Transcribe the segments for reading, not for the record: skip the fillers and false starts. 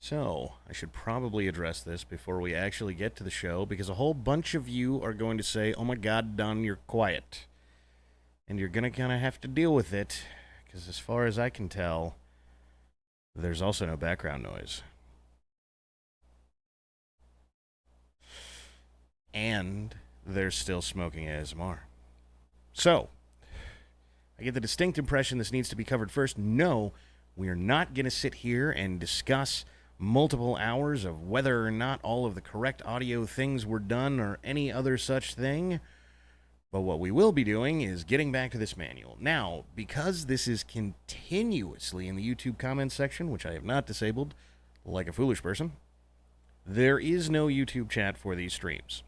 So, I should probably address this before we actually get to the show because a whole bunch of you are going to say, "Oh my god, Don, you're quiet." And you're going to kind of have to deal with it because, as far as I can tell, there's also no background noise. And there's still smoking ASMR. So, I get the distinct impression this needs to be covered first. No, we are not going to sit here and discuss multiple hours of whether or not all of the correct audio things were done or any other such thing. But what we will be doing is getting back to this manual. Now, because this is continuously in the YouTube comments section, which I have not disabled like a foolish person, there is no YouTube chat for these streams.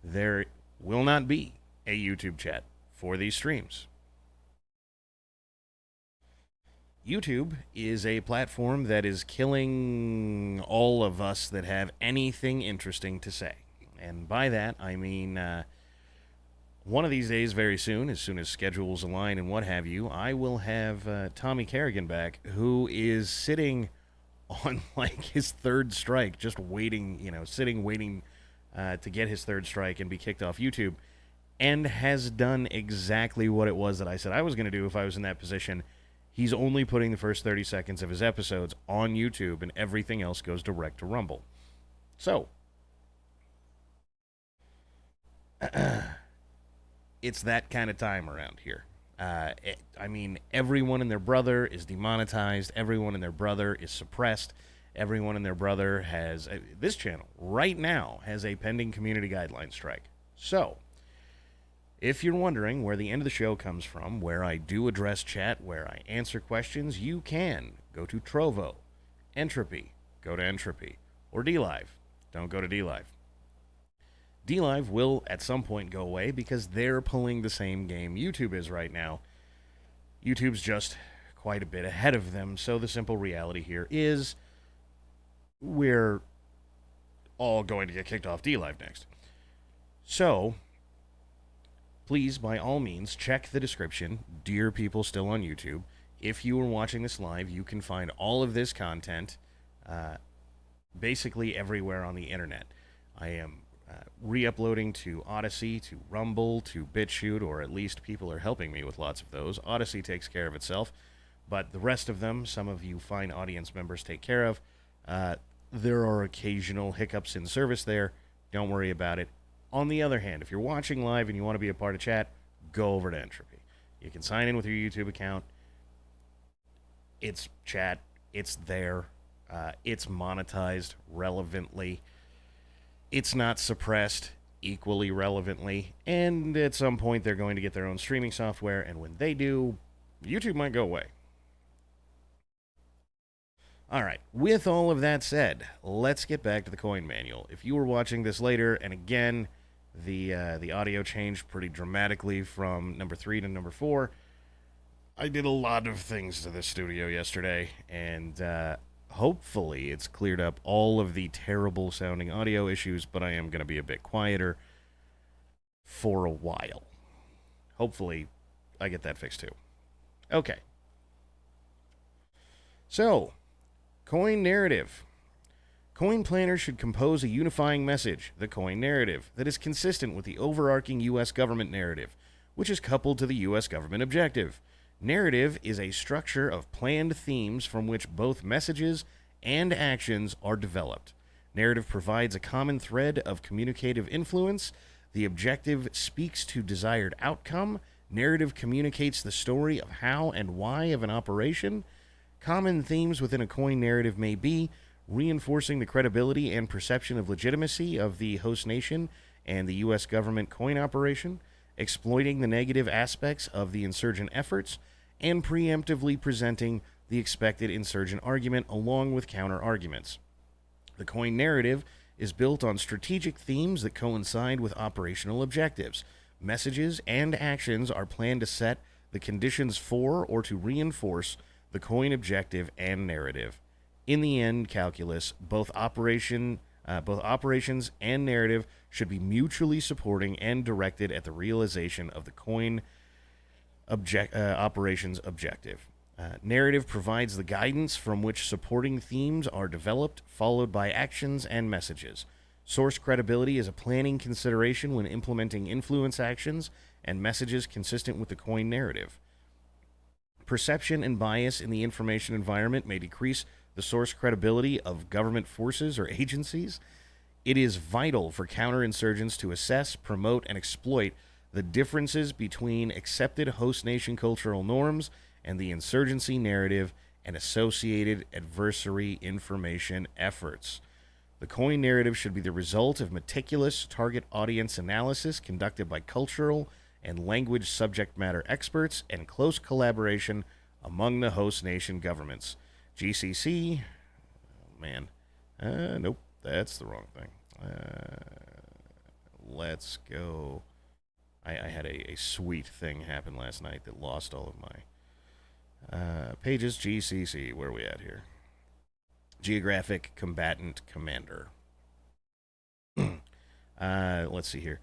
There will not be a YouTube chat for these streams. YouTube is a platform that is killing all of us that have anything interesting to say. And by that, I mean one of these days, very soon as schedules align and what have you, I will have Tommy Kerrigan back, who is sitting on like his third strike, just waiting, waiting to get his third strike and be kicked off YouTube, and has done exactly what it was that I said I was going to do if I was in that position. He's only putting the first 30 seconds of his episodes on YouTube, and everything else goes direct to Rumble. So, it's that kind of time around here. Everyone and their brother is demonetized. Everyone and their brother is suppressed. Everyone and their brother has... this channel, right now, has a pending community guideline strike. So, if you're wondering where the end of the show comes from, where I do address chat, where I answer questions, you can go to Trovo. Entropy, go to Entropy. Or DLive, don't go to DLive. DLive will at some point go away because they're pulling the same game YouTube is right now. YouTube's just quite a bit ahead of them, so the simple reality here is we're all going to get kicked off DLive next. So, please, by all means, check the description, dear people still on YouTube. If you are watching this live, you can find all of this content basically everywhere on the internet. I am re-uploading to Odyssey, to Rumble, to BitChute, or at least people are helping me with lots of those. Odyssey takes care of itself, but the rest of them, some of you fine audience members take care of. There are occasional hiccups in service there. Don't worry about it. On the other hand, if you're watching live and you want to be a part of chat, go over to Entropy. You can sign in with your YouTube account. It's chat. It's there. It's monetized relevantly. It's not suppressed equally relevantly. And at some point, they're going to get their own streaming software. And when they do, YouTube might go away. All right, with all of that said, let's get back to the coin manual. If you were watching this later, and again, the audio changed pretty dramatically from number 3 to number 4, I did a lot of things to this studio yesterday, and hopefully it's cleared up all of the terrible sounding audio issues, but I am going to be a bit quieter for a while. Hopefully I get that fixed too. Okay. So, coin narrative. Coin planners should compose a unifying message, the coin narrative, that is consistent with the overarching U.S. government narrative, which is coupled to the U.S. government objective. Narrative is a structure of planned themes from which both messages and actions are developed. Narrative provides a common thread of communicative influence. The objective speaks to desired outcome. Narrative communicates the story of how and why of an operation. Common themes within a coin narrative may be reinforcing the credibility and perception of legitimacy of the host nation and the U.S. government coin operation, exploiting the negative aspects of the insurgent efforts, and preemptively presenting the expected insurgent argument along with counter-arguments. The coin narrative is built on strategic themes that coincide with operational objectives. Messages and actions are planned to set the conditions for or to reinforce the coin objective and narrative. In the end calculus, both operations and narrative should be mutually supporting and directed at the realization of the coin operations objective. Narrative provides the guidance from which supporting themes are developed, followed by actions and messages. Source credibility is a planning consideration when implementing influence actions and messages consistent with the coin narrative. Perception and bias in the information environment may decrease the source credibility of government forces or agencies. It is vital for counterinsurgents to assess, promote, and exploit the differences between accepted host nation cultural norms and the insurgency narrative and associated adversary information efforts. The coin narrative should be the result of meticulous target audience analysis conducted by cultural and language subject matter experts and close collaboration among the host nation governments. GCC, nope, that's the wrong thing. Let's go. I had a sweet thing happen last night that lost all of my pages. GCC, where are we at here? Geographic Combatant Commander. Let's see here.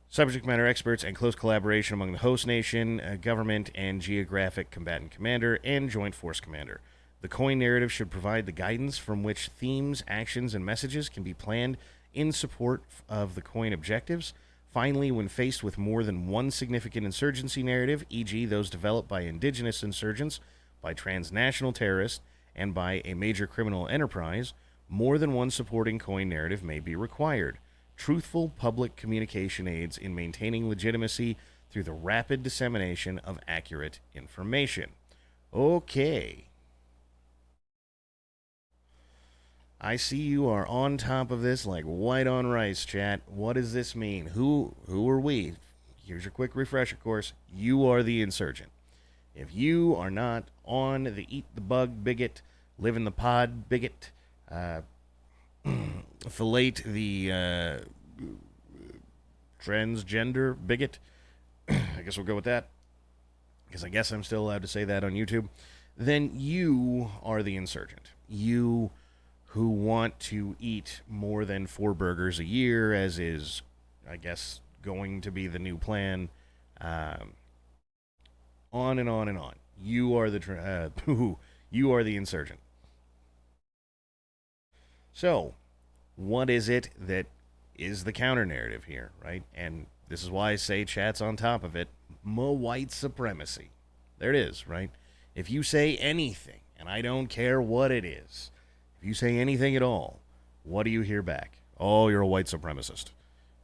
Subject matter experts and close collaboration among the host nation, government, and geographic combatant commander and joint force commander. The coin narrative should provide the guidance from which themes, actions, and messages can be planned in support of the coin objectives. Finally, when faced with more than one significant insurgency narrative, e.g. those developed by indigenous insurgents, by transnational terrorists, and by a major criminal enterprise, more than one supporting coin narrative may be required. Truthful public communication aids in maintaining legitimacy through the rapid dissemination of accurate information. Okay. I see you are on top of this like white on rice, chat. What does this mean? Who are we? Here's your quick refresher course. You are the insurgent. If you are not on the eat the bug bigot, live in the pod bigot, fillet the transgender bigot, I guess we'll go with that, because I guess I'm still allowed to say that on YouTube, then you are the insurgent. You who want to eat more than 4 burgers a year, as is, I guess, going to be the new plan, on and on and on. You are the you are the insurgent. So, what is it that is the counter narrative here, right? And this is why I say chat's on top of it. White supremacy. There it is, right? If you say anything, and I don't care what it is, if you say anything at all, what do you hear back? Oh, you're a white supremacist.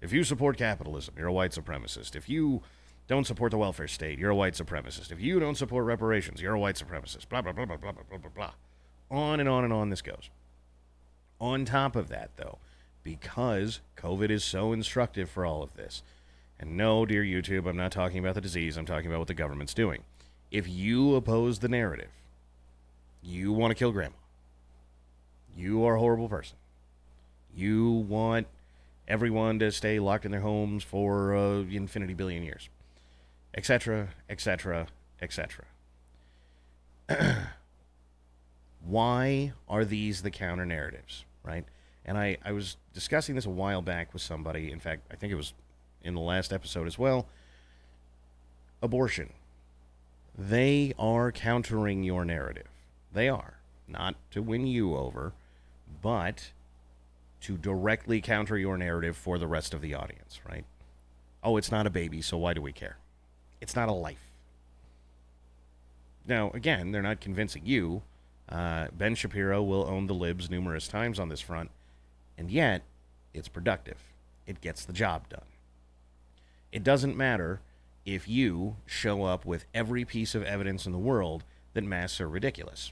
If you support capitalism, you're a white supremacist. If you don't support the welfare state, you're a white supremacist. If you don't support reparations, you're a white supremacist. Blah, blah, blah, blah, blah, blah, blah, blah. On and on and on this goes. On top of that, though, because COVID is so instructive for all of this, and no, dear YouTube, I'm not talking about the disease, I'm talking about what the government's doing. If you oppose the narrative, you want to kill grandma, you are a horrible person, you want everyone to stay locked in their homes for infinity billion years, etc., etc., etc. Why are these the counter narratives, right? And I was discussing this a while back with somebody. In fact, I think it was in the last episode as well. Abortion. They are countering your narrative. They are. Not to win you over, but to directly counter your narrative for the rest of the audience, right? Oh, it's not a baby, so why do we care? It's not a life. Now, again, they're not convincing you. Ben Shapiro will own the libs numerous times on this front, and yet it's productive. It gets the job done. It doesn't matter if you show up with every piece of evidence in the world that masks are ridiculous.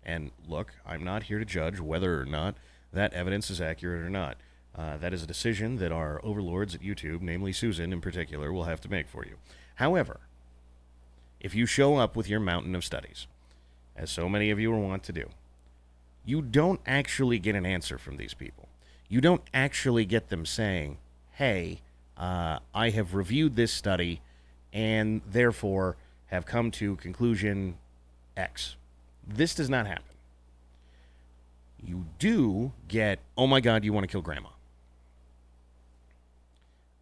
And look, I'm not here to judge whether or not that evidence is accurate or not. That is a decision that our overlords at YouTube, namely Susan in particular, will have to make for you. However, if you show up with your mountain of studies, as so many of you are wont to do, you don't actually get an answer from these people. You don't actually get them saying, hey, I have reviewed this study and therefore have come to conclusion X. This does not happen. You do get, oh my God, you want to kill grandma.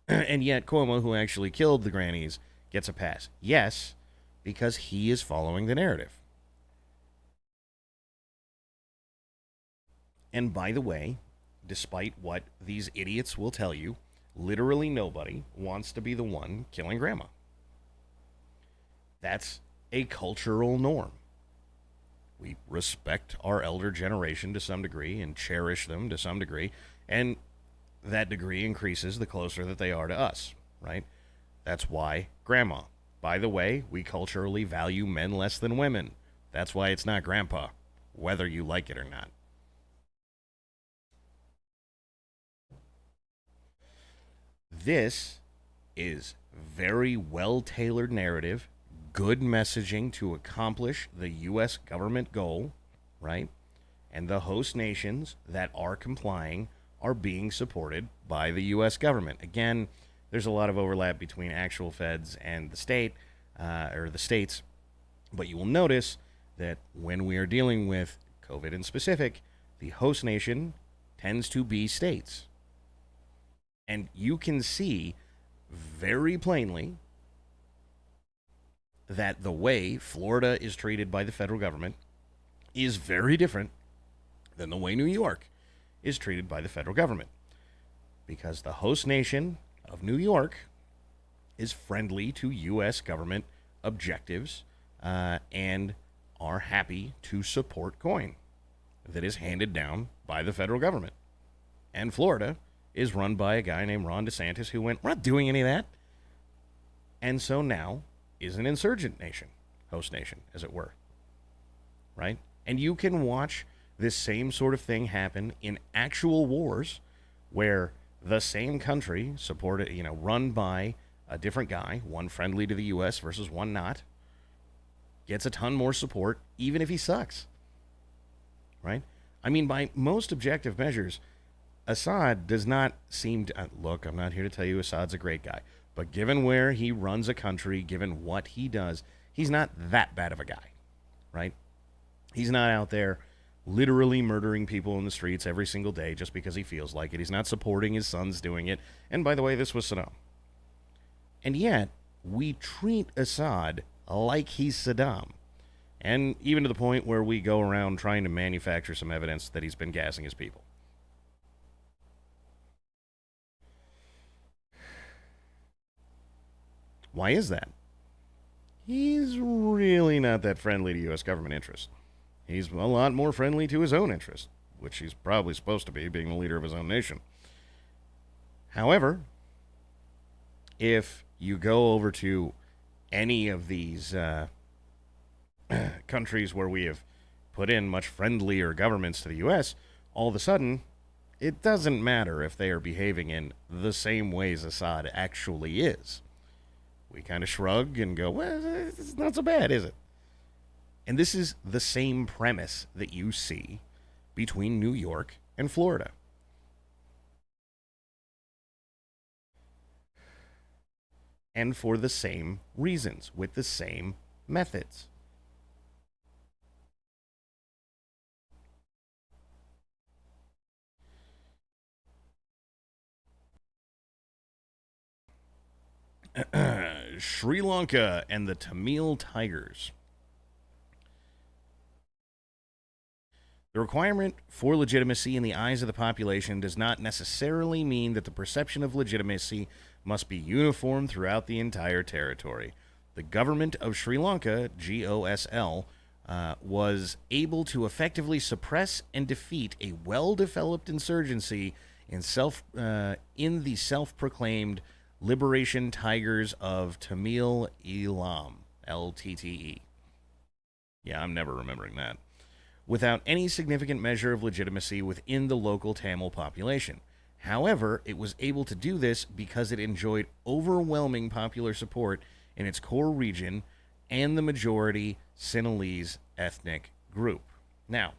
And yet Cuomo, who actually killed the grannies, gets a pass. Yes, because he is following the narrative. And by the way, despite what these idiots will tell you, literally nobody wants to be the one killing grandma. That's a cultural norm. We respect our elder generation to some degree and cherish them to some degree, and that degree increases the closer that they are to us, right? That's why grandma. By the way, we culturally value men less than women. That's why it's not grandpa, whether you like it or not. This is very well-tailored narrative, good messaging to accomplish the U.S. government goal, right? And the host nations that are complying are being supported by the U.S. government. Again, there's a lot of overlap between actual feds and the state, or the states, but you will notice that when we are dealing with COVID in specific, the host nation tends to be states. And you can see very plainly that the way Florida is treated by the federal government is very different than the way New York is treated by the federal government. Because the host nation of New York is friendly to U.S. government objectives and are happy to support coin that is handed down by the federal government. And Florida is run by a guy named Ron DeSantis who went, we're not doing any of that. And so now is an insurgent nation, host nation, as it were. Right? And you can watch this same sort of thing happen in actual wars where the same country supported, run by a different guy, one friendly to the U.S. versus one not, gets a ton more support, even if he sucks. Right? I mean, by most objective measures, Assad does not seem to... look, I'm not here to tell you Assad's a great guy, but given where he runs a country, given what he does, he's not that bad of a guy, right? He's not out there literally murdering people in the streets every single day just because he feels like it. He's not supporting his sons doing it. And by the way, this was Saddam. And yet, we treat Assad like he's Saddam. And even to the point where we go around trying to manufacture some evidence that he's been gassing his people. Why is that? He's really not that friendly to U.S. government interests. He's a lot more friendly to his own interests, which he's probably supposed to be, being the leader of his own nation. However, if you go over to any of these countries where we have put in much friendlier governments to the U.S., all of a sudden, it doesn't matter if they are behaving in the same ways Assad actually is. We kind of shrug and go, well, it's not so bad, is it? And this is the same premise that you see between New York and Florida. And for the same reasons, with the same methods. Sri Lanka and the Tamil Tigers. The requirement for legitimacy in the eyes of the population does not necessarily mean that the perception of legitimacy must be uniform throughout the entire territory. The government of Sri Lanka, GOSL, was able to effectively suppress and defeat a well-developed insurgency in the self-proclaimed Liberation Tigers of Tamil Eelam, LTTE. Yeah, I'm never remembering that. Without any significant measure of legitimacy within the local Tamil population. However, it was able to do this because it enjoyed overwhelming popular support in its core region and the majority Sinhalese ethnic group. Now,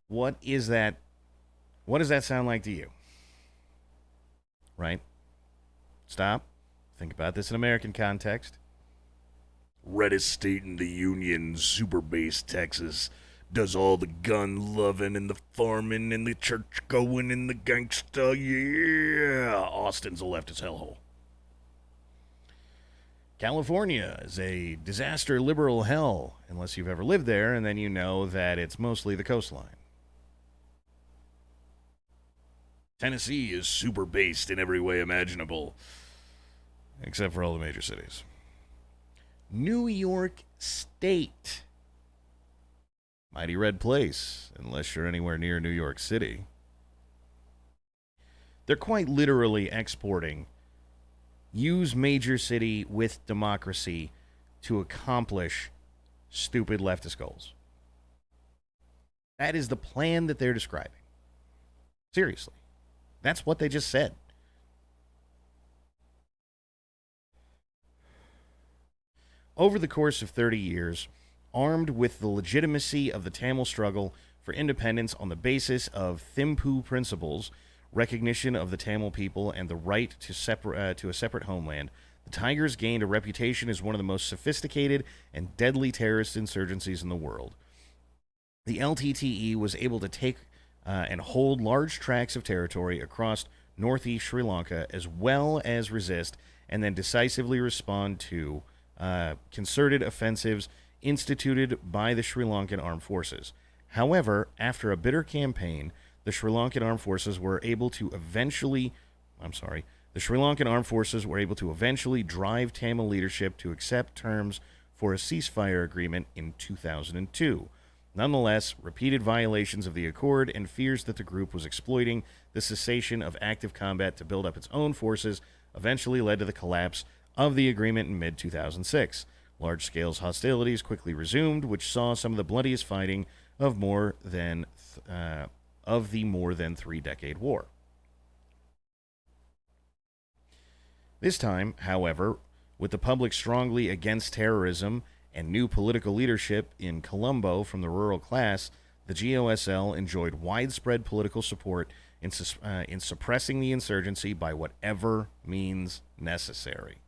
what is that? What does that sound like to you? Right? Stop. Think about this in American context. Reddest state in the Union, super base Texas, does all the gun loving and the farming and the church going and the gangsta. Yeah, Austin's a leftist hellhole. California is a disaster liberal hell, unless you've ever lived there, and then you know that it's mostly the coastline. Tennessee is super based in every way imaginable, except for all the major cities. New York State. Mighty red place, unless you're anywhere near New York City. They're quite literally exporting use major city with democracy to accomplish stupid leftist goals. That is the plan that they're describing. Seriously. That's what they just said. Over the course of 30 years, armed with the legitimacy of the Tamil struggle for independence on the basis of Thimpu principles, recognition of the Tamil people, and the right to a separate homeland, the Tigers gained a reputation as one of the most sophisticated and deadly terrorist insurgencies in the world. The LTTE was able to take and hold large tracts of territory across northeast Sri Lanka, as well as resist and then decisively respond to concerted offensives instituted by the Sri Lankan armed forces. However, after a bitter campaign, the Sri Lankan armed forces were able to eventually drive Tamil leadership to accept terms for a ceasefire agreement in 2002. Nonetheless, repeated violations of the accord and fears that the group was exploiting the cessation of active combat to build up its own forces eventually led to the collapse of the agreement in mid-2006. Large-scale hostilities quickly resumed, which saw some of the bloodiest fighting of the more than 3-decade war. This time, however, with the public strongly against terrorism and new political leadership in Colombo from the rural class, the GOSL enjoyed widespread political support in suppressing the insurgency by whatever means necessary.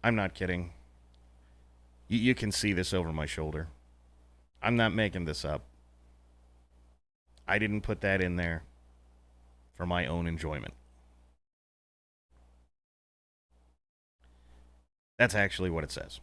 I'm not kidding. You can see this over my shoulder. I'm not making this up. I didn't put that in there for my own enjoyment. That's actually what it says.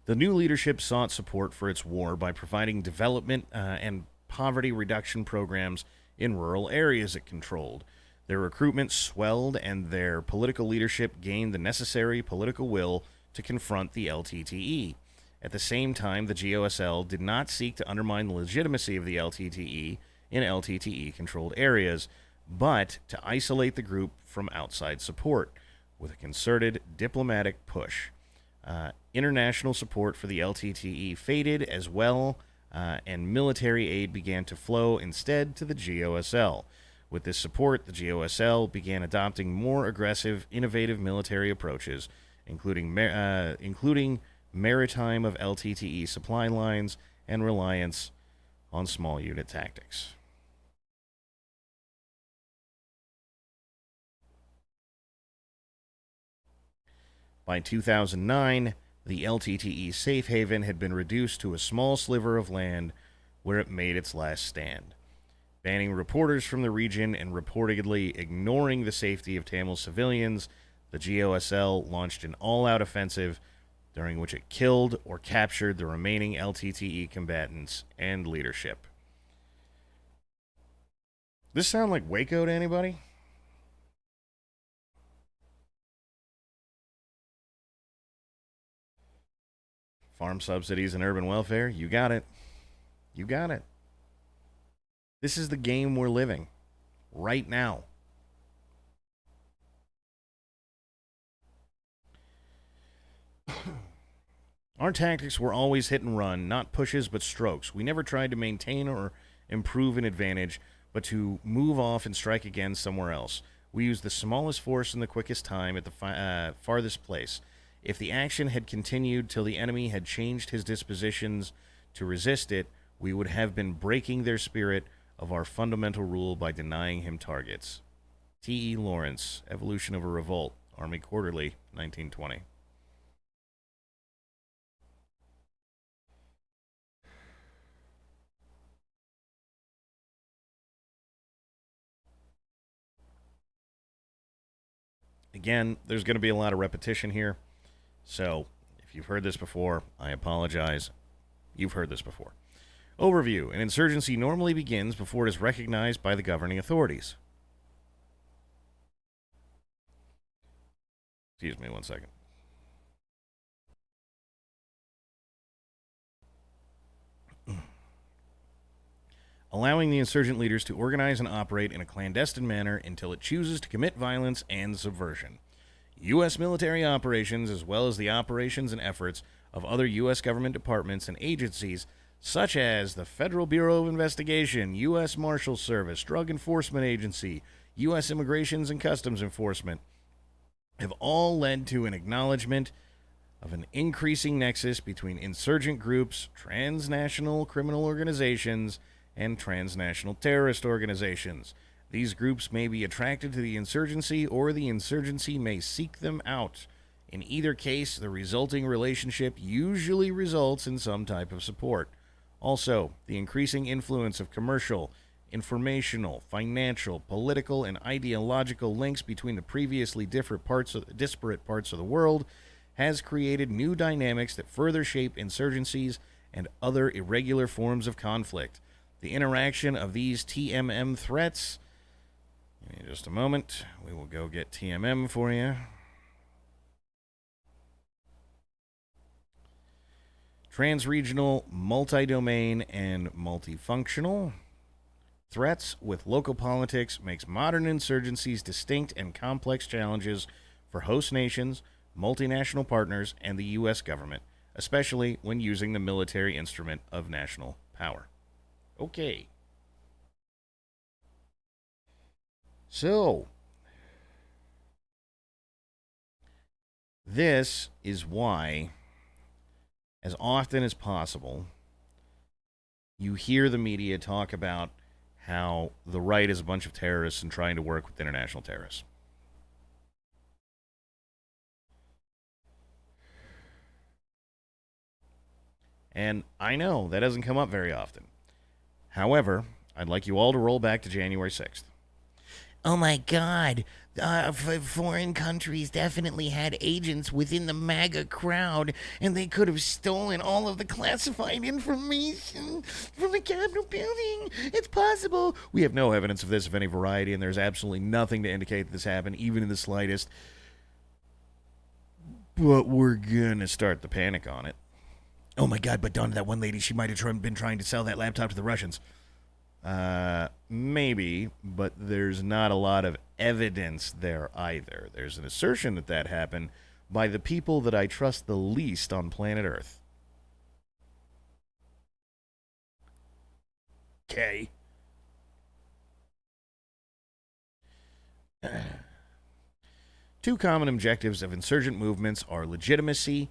The new leadership sought support for its war by providing development and poverty reduction programs in rural areas it controlled. Their recruitment swelled, and their political leadership gained the necessary political will to confront the LTTE. At the same time, the GOSL did not seek to undermine the legitimacy of the LTTE in LTTE-controlled areas, but to isolate the group from outside support with a concerted diplomatic push. International support for the LTTE faded as well, and military aid began to flow instead to the GOSL. With this support, the GOSL began adopting more aggressive, innovative military approaches, including maritime of LTTE supply lines and reliance on small unit tactics. By 2009, the LTTE safe haven had been reduced to a small sliver of land where it made its last stand. Banning reporters from the region and reportedly ignoring the safety of Tamil civilians, the GOSL launched an all-out offensive during which it killed or captured the remaining LTTE combatants and leadership. This sound like Waco to anybody? Farm subsidies and urban welfare? You got it. You got it. This is the game we're living right now. Our tactics were always hit and run, not pushes but strokes. We never tried to maintain or improve an advantage, but to move off and strike again somewhere else. We used the smallest force in the quickest time at the farthest place. If the action had continued till the enemy had changed his dispositions to resist it, we would have been breaking their spirit of our fundamental rule by denying him targets. T.E. Lawrence, Evolution of a Revolt, Army Quarterly, 1920. Again, there's going to be a lot of repetition here. So, if you've heard this before, I apologize. You've heard this before. Overview. An insurgency normally begins before it is recognized by the governing authorities. Excuse me one second. Allowing the insurgent leaders to organize and operate in a clandestine manner until it chooses to commit violence and subversion. U.S. military operations, as well as the operations and efforts of other U.S. government departments and agencies, such as the Federal Bureau of Investigation, U.S. Marshals Service, Drug Enforcement Agency, U.S. Immigration and Customs Enforcement, have all led to an acknowledgement of an increasing nexus between insurgent groups, transnational criminal organizations, and transnational terrorist organizations. These groups may be attracted to the insurgency, or the insurgency may seek them out. In either case, the resulting relationship usually results in some type of support. Also, the increasing influence of commercial, informational, financial, political, and ideological links between the previously disparate parts of the world has created new dynamics that further shape insurgencies and other irregular forms of conflict. The interaction of these TMM threats. In just a moment, we will go get TMM for you. Transregional, multi-domain, and multifunctional threats with local politics makes modern insurgencies distinct and complex challenges for host nations, multinational partners, and the U.S. government, especially when using the military instrument of national power. Okay. So, this is why, as often as possible, you hear the media talk about how the right is a bunch of terrorists and trying to work with international terrorists. And I know that doesn't come up very often. However, I'd like you all to roll back to January 6th. Oh my God. Foreign countries definitely had agents within the MAGA crowd, and they could have stolen all of the classified information from the Capitol building. It's possible. We have no evidence of this of any variety, and there's absolutely nothing to indicate that this happened, even in the slightest. But we're gonna start the panic on it. Oh my God, but Donna, that one lady, she might have been trying to sell that laptop to the Russians. Maybe, but there's not a lot of evidence there either. There's an assertion that that happened by the people that I trust the least on planet Earth. Okay. Two common objectives of insurgent movements are legitimacy,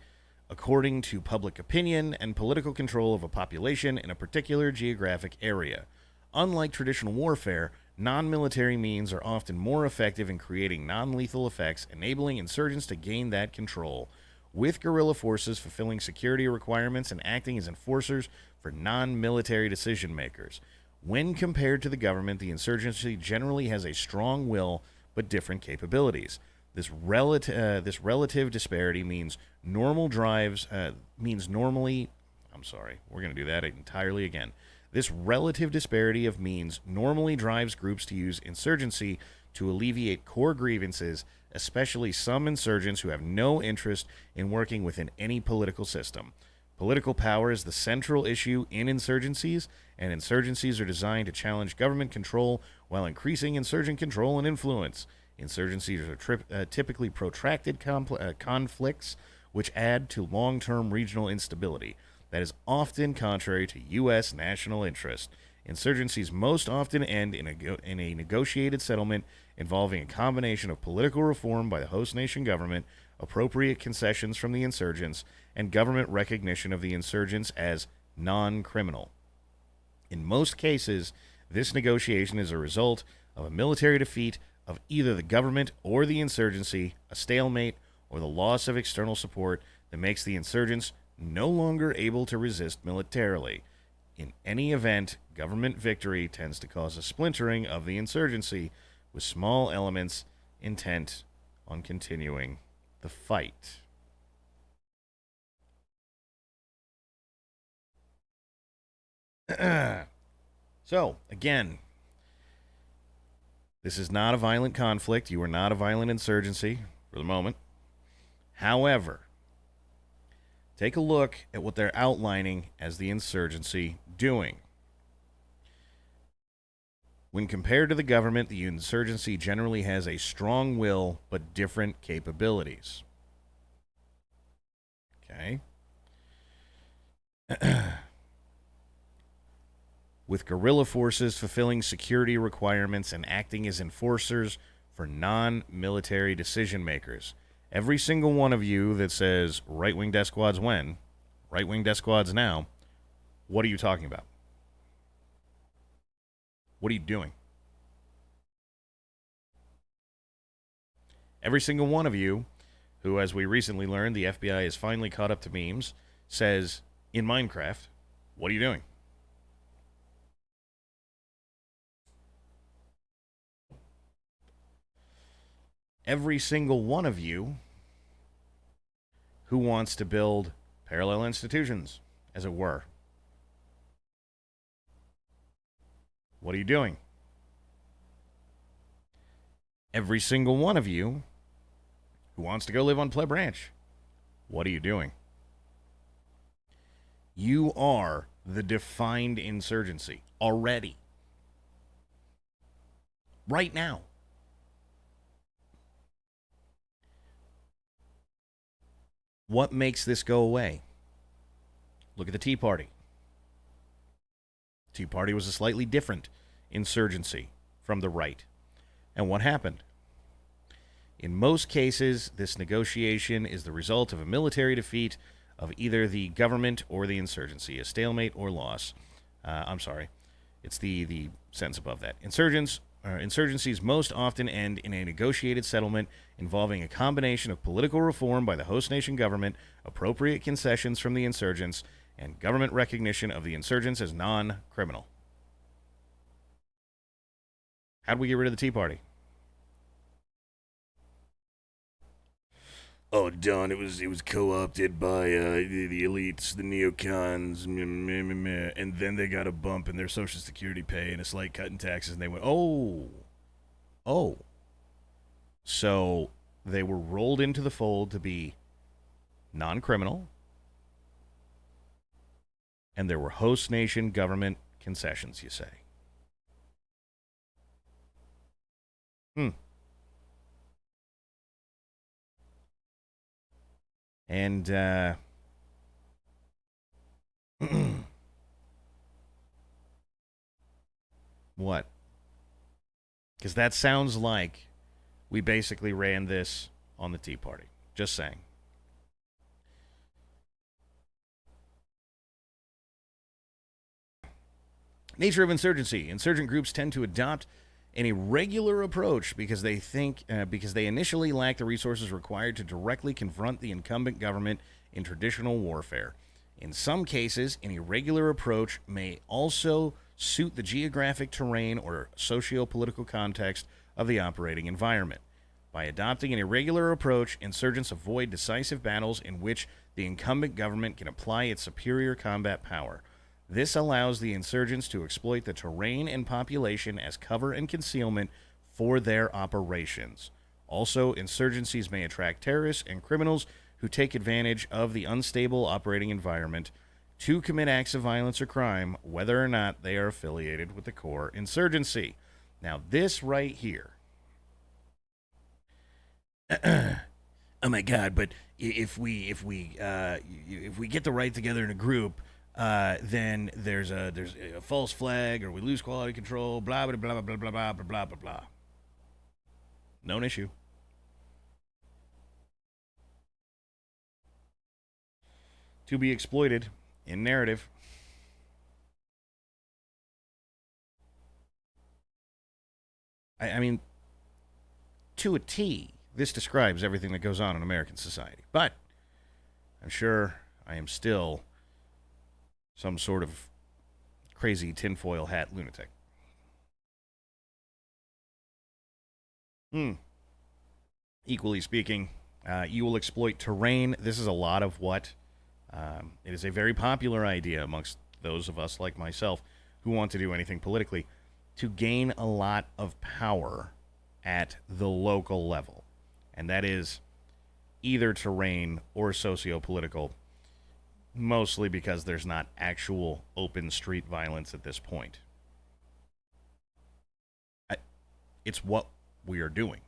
according to public opinion, and political control of a population in a particular geographic area. Unlike traditional warfare, non-military means are often more effective in creating non-lethal effects, enabling insurgents to gain that control, with guerrilla forces fulfilling security requirements and acting as enforcers for non-military decision-makers. When compared to the government, the insurgency generally has a strong will but different capabilities. This relative disparity means normally drives This relative disparity of means normally drives groups to use insurgency to alleviate core grievances, especially some insurgents who have no interest in working within any political system. Political power is the central issue in insurgencies, and insurgencies are designed to challenge government control while increasing insurgent control and influence. Insurgencies are typically protracted conflicts which add to long-term regional instability. That is often contrary to U.S. national interest. Insurgencies most often end in a negotiated settlement involving a combination of political reform by the host nation government, appropriate concessions from the insurgents, and government recognition of the insurgents as non-criminal. In most cases, this negotiation is a result of a military defeat of either the government or the insurgency, a stalemate, or the loss of external support that makes the insurgents no longer able to resist militarily. In any event, government victory tends to cause a splintering of the insurgency, with small elements intent on continuing the fight. So, again, this is not a violent conflict. You are not a violent insurgency for the moment. However, take a look at what they're outlining as the insurgency doing. When compared to the government, the insurgency generally has a strong will but different capabilities. Okay? With guerrilla forces fulfilling security requirements and acting as enforcers for non-military decision makers. Every single one of you that says right-wing death squads when, right-wing death squads now, what are you talking about? What are you doing? Every single one of you who, as we recently learned, the FBI is finally caught up to memes, says in Minecraft, what are you doing? Every single one of you who wants to build parallel institutions, as it were. What are you doing? Every single one of you who wants to go live on Pleb Ranch, what are you doing? You are the defined insurgency already. Right now. What makes this go away? Look at the Tea Party. Tea Party was a slightly different insurgency from the right. And what happened? In most cases, this negotiation is the result of a military defeat of either the government or the insurgency, a stalemate or loss. It's the sentence above that. Insurgencies most often end in a negotiated settlement involving a combination of political reform by the host nation government, appropriate concessions from the insurgents, and government recognition of the insurgents as non-criminal. How did we get rid of the Tea Party? Oh, Don, it was co-opted by the elites, the neocons, and then they got a bump in their Social Security pay and a slight cut in taxes, and they went, oh. So they were rolled into the fold to be non-criminal, and there were host nation government concessions, you say. And what? Because that sounds like we basically ran this on the Tea Party. Just saying. Nature of insurgency. Insurgent groups tend to adopt an irregular approach because they initially lack the resources required to directly confront the incumbent government in traditional warfare. In some cases, an irregular approach may also suit the geographic terrain or socio-political context of the operating environment. By adopting an irregular approach, insurgents avoid decisive battles in which the incumbent government can apply its superior combat power. This allows the insurgents to exploit the terrain and population as cover and concealment for their operations. Also, insurgencies may attract terrorists and criminals who take advantage of the unstable operating environment to commit acts of violence or crime, whether or not they are affiliated with the core insurgency. Now, this right here. Oh my God! But if we get the right together in a group, then there's a false flag, or we lose quality control. Blah blah blah blah blah blah blah blah blah blah. Known issue. To be exploited in narrative. I mean, to a T, this describes everything that goes on in American society. But I'm sure I am still some sort of crazy tinfoil hat lunatic. Equally speaking, you will exploit terrain. This is a lot of what it is a very popular idea amongst those of us like myself who want to do anything politically to gain a lot of power at the local level. And that is either terrain or socio-political, mostly because there's not actual open street violence at this point. It's what we are doing.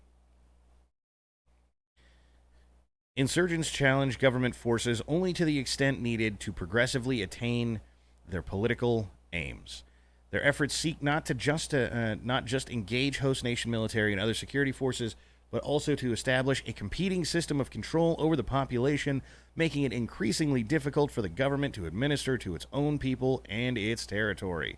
Insurgents challenge government forces only to the extent needed to progressively attain their political aims. Their efforts seek not just engage host nation military and other security forces, but also to establish a competing system of control over the population, making it increasingly difficult for the government to administer to its own people and its territory.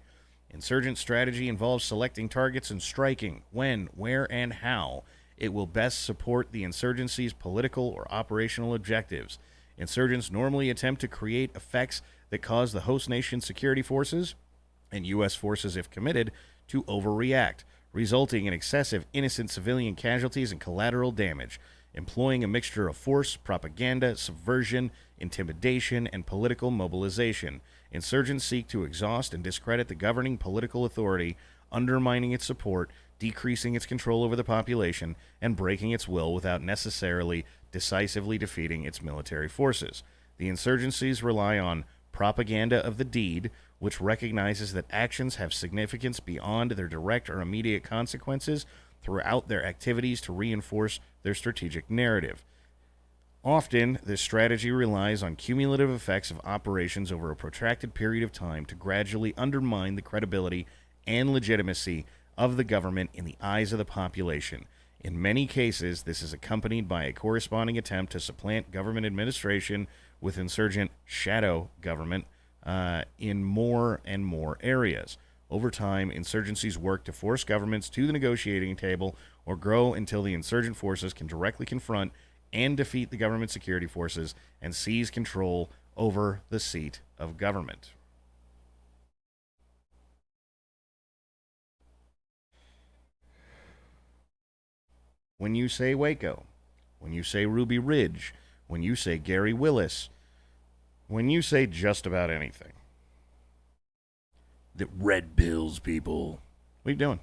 Insurgent strategy involves selecting targets and striking when, where, and how it will best support the insurgency's political or operational objectives. Insurgents normally attempt to create effects that cause the host nation's security forces, and U.S. forces if committed, to overreact, resulting in excessive innocent civilian casualties and collateral damage. Employing a mixture of force, propaganda, subversion, intimidation, and political mobilization, insurgents seek to exhaust and discredit the governing political authority, undermining its support, decreasing its control over the population, and breaking its will without necessarily decisively defeating its military forces. The insurgencies rely on propaganda of the deed, which recognizes that actions have significance beyond their direct or immediate consequences throughout their activities to reinforce their strategic narrative. Often, this strategy relies on cumulative effects of operations over a protracted period of time to gradually undermine the credibility and legitimacy of the government in the eyes of the population. In many cases, this is accompanied by a corresponding attempt to supplant government administration with insurgent shadow government in more and more areas. Over time, insurgencies work to force governments to the negotiating table or grow until the insurgent forces can directly confront and defeat the government security forces and seize control over the seat of government. When you say Waco, when you say Ruby Ridge, when you say Gary Willis, when you say just about anything, the red pills people, what are you doing?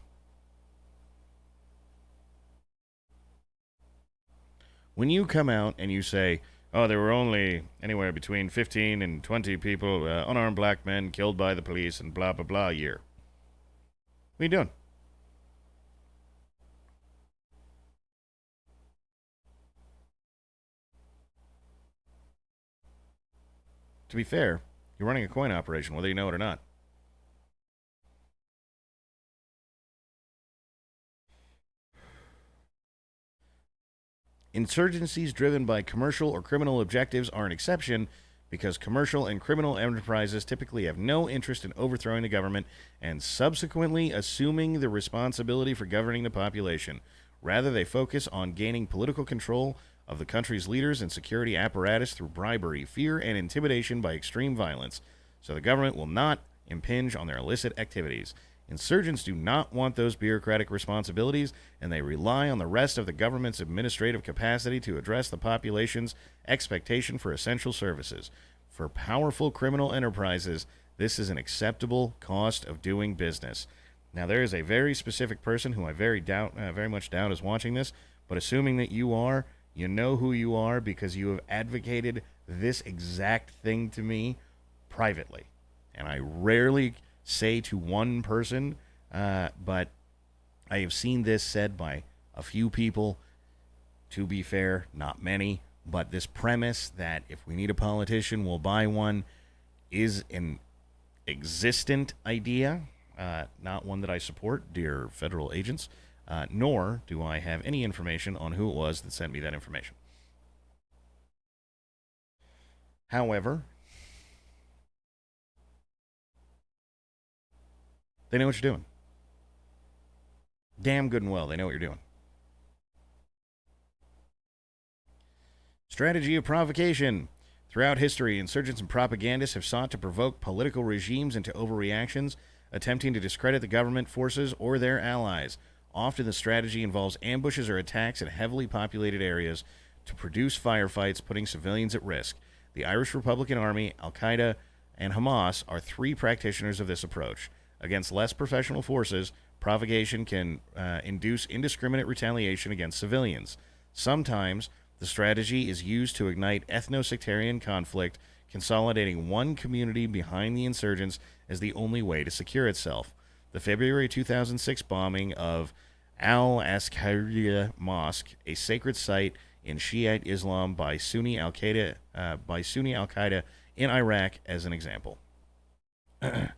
When you come out and you say, oh, there were only anywhere between 15 and 20 people, unarmed black men killed by the police and blah, blah, blah year. What are you doing? To be fair, you're running a coin operation, whether you know it or not. Insurgencies driven by commercial or criminal objectives are an exception because commercial and criminal enterprises typically have no interest in overthrowing the government and subsequently assuming the responsibility for governing the population. Rather, they focus on gaining political control of the country's leaders and security apparatus through bribery, fear, and intimidation by extreme violence, so the government will not impinge on their illicit activities. Insurgents do not want those bureaucratic responsibilities, and they rely on the rest of the government's administrative capacity to address the population's expectation for essential services. For powerful criminal enterprises, this is an acceptable cost of doing business. Now, there is a very specific person who I very much doubt is watching this, but assuming that you are, you know who you are because you have advocated this exact thing to me privately. And I rarely say to one person, but I have seen this said by a few people. To be fair, not many, but this premise that if we need a politician, we'll buy one is an existent idea, not one that I support, dear federal agents, nor do I have any information on who it was that sent me that information. However, they know what you're doing. Damn good and well, they know what you're doing. Strategy of provocation. Throughout history, insurgents and propagandists have sought to provoke political regimes into overreactions, attempting to discredit the government forces or their allies. Often the strategy involves ambushes or attacks in heavily populated areas to produce firefights, putting civilians at risk. The Irish Republican Army, Al-Qaeda, and Hamas are three practitioners of this approach. Against less professional forces, provocation can induce indiscriminate retaliation against civilians. Sometimes, the strategy is used to ignite ethno-sectarian conflict, consolidating one community behind the insurgents as the only way to secure itself. The February 2006 bombing of Al-Asqariyah Mosque, a sacred site in Shiite Islam by Sunni Al-Qaeda in Iraq, as an example. The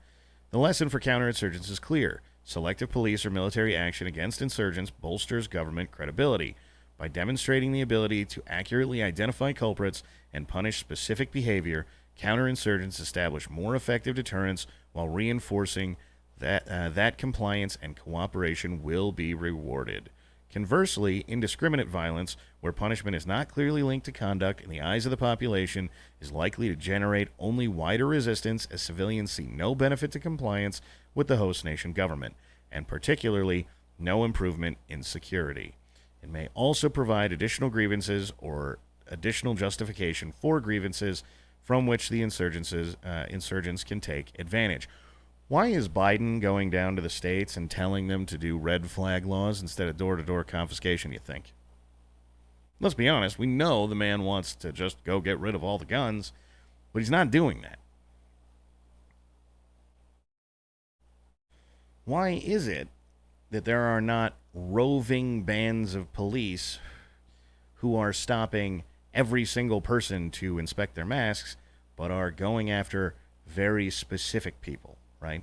lesson for counterinsurgents is clear. Selective police or military action against insurgents bolsters government credibility. By demonstrating the ability to accurately identify culprits and punish specific behavior, counterinsurgents establish more effective deterrence while reinforcing that compliance and cooperation will be rewarded. Conversely, indiscriminate violence, where punishment is not clearly linked to conduct in the eyes of the population, is likely to generate only wider resistance as civilians see no benefit to compliance with the host nation government, and particularly no improvement in security. It may also provide additional grievances or additional justification for grievances from which the insurgents can take advantage. Why is Biden going down to the states and telling them to do red flag laws instead of door-to-door confiscation, you think? Let's be honest, we know the man wants to just go get rid of all the guns, but he's not doing that. Why is it that there are not roving bands of police who are stopping every single person to inspect their masks, but are going after very specific people, right?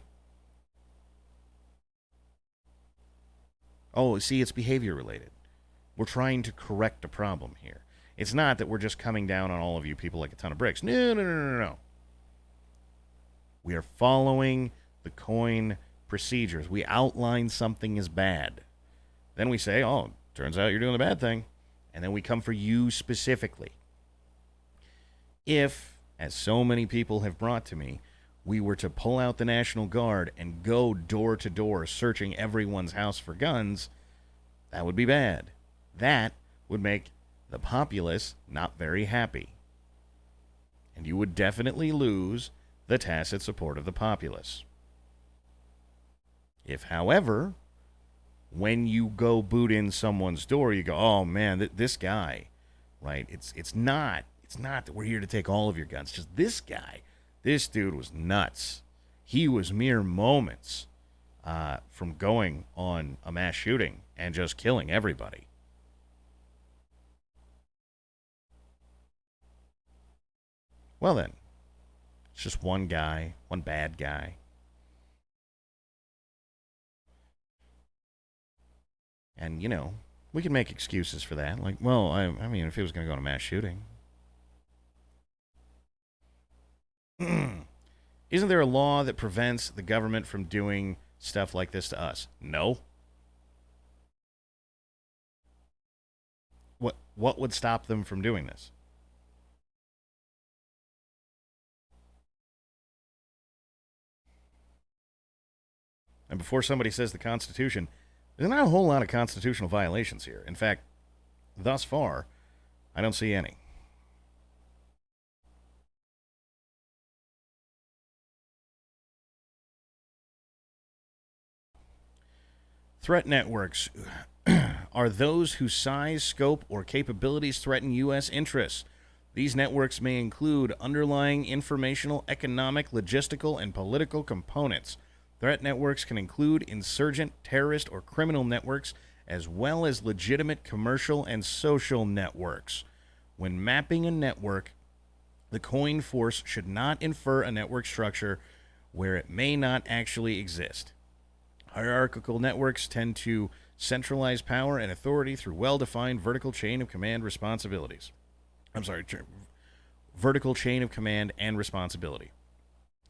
Oh, see, it's behavior related. We're trying to correct a problem here. It's not that we're just coming down on all of you people like a ton of bricks. No. We are following the coin procedures. We outline something as bad. Then we say, oh, turns out you're doing the bad thing. And then we come for you specifically. If, as so many people have brought to me, we were to pull out the National Guard and go door to door searching everyone's house for guns, that would be bad. That would make the populace not very happy. And you would definitely lose the tacit support of the populace. If, however, when you go boot in someone's door, you go, oh man, this guy, right? It's not that we're here to take all of your guns. Just this guy. This dude was nuts. He was mere moments from going on a mass shooting and just killing everybody. Well then, it's just one guy, one bad guy. And, you know, we can make excuses for that. Like, well, I mean, if he was going to go on a mass shooting. Isn't there a law that prevents the government from doing stuff like this to us? No. What would stop them from doing this? And before somebody says the Constitution, there's not a whole lot of constitutional violations here. In fact, thus far, I don't see any. Threat networks are those whose size, scope, or capabilities threaten U.S. interests. These networks may include underlying informational, economic, logistical, and political components. Threat networks can include insurgent, terrorist, or criminal networks, as well as legitimate commercial and social networks. When mapping a network, the coin force should not infer a network structure where it may not actually exist. Hierarchical networks tend to centralize power and authority through well-defined vertical chain of command responsibilities. Vertical chain of command and responsibility.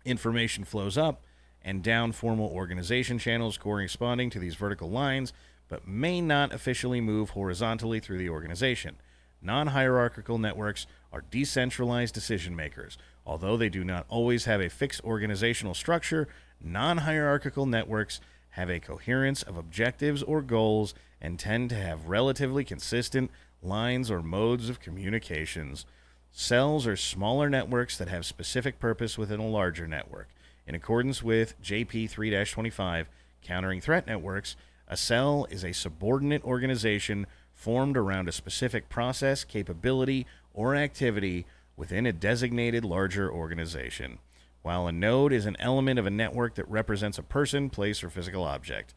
Information flows up and down formal organization channels corresponding to these vertical lines, but may not officially move horizontally through the organization. Non-hierarchical networks are decentralized decision makers. Although they do not always have a fixed organizational structure, non-hierarchical networks have a coherence of objectives or goals, and tend to have relatively consistent lines or modes of communications. Cells are smaller networks that have specific purpose within a larger network. In accordance with JP 3-25, Countering Threat Networks, a cell is a subordinate organization formed around a specific process, capability, or activity within a designated larger organization, while a node is an element of a network that represents a person, place, or physical object.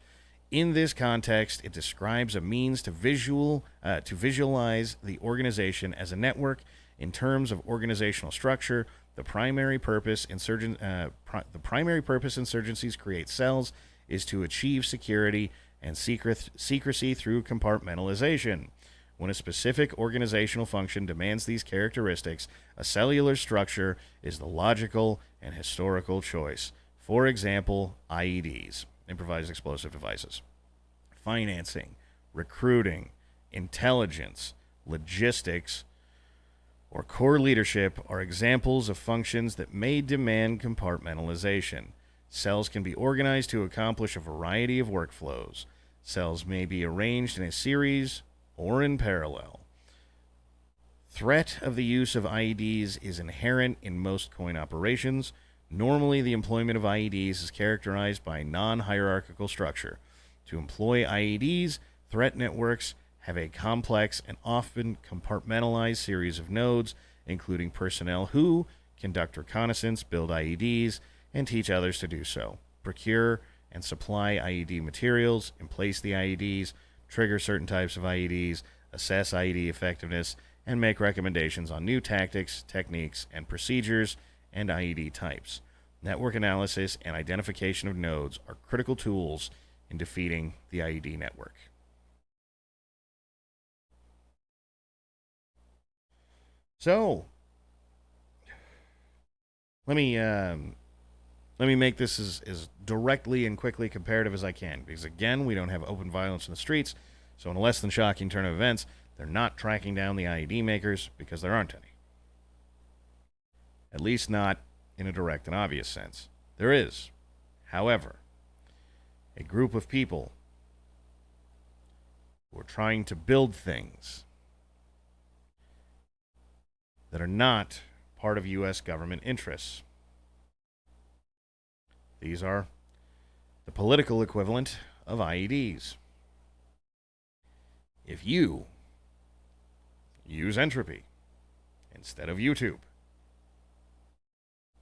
In this context, it describes a means to visualize the organization as a network in terms of organizational structure. The primary purpose insurgencies create cells is to achieve security and secrecy through compartmentalization. When a specific organizational function demands these characteristics, a cellular structure is the logical and historical choice. For example, IEDs, improvised explosive devices. Financing, recruiting, intelligence, logistics, or core leadership are examples of functions that may demand compartmentalization. Cells can be organized to accomplish a variety of workflows. Cells may be arranged in a series or in parallel. Threat of the use of IEDs is inherent in most coin operations. Normally, the employment of IEDs is characterized by non-hierarchical structure. To employ IEDs, threat networks have a complex and often compartmentalized series of nodes, including personnel who conduct reconnaissance, build IEDs, and teach others to do so, procure and supply IED materials, emplace the IEDs, trigger certain types of IEDs, assess IED effectiveness, and make recommendations on new tactics, techniques, and procedures, and IED types. Network analysis and identification of nodes are critical tools in defeating the IED network. So, let me make this as directly and quickly comparative as I can, because again, we don't have open violence in the streets, so in a less than shocking turn of events, they're not tracking down the IED makers because there aren't any. At least not in a direct and obvious sense. There is, however, a group of people who are trying to build things that are not part of U.S. government interests. These are the political equivalent of IEDs. If you use entropy instead of YouTube,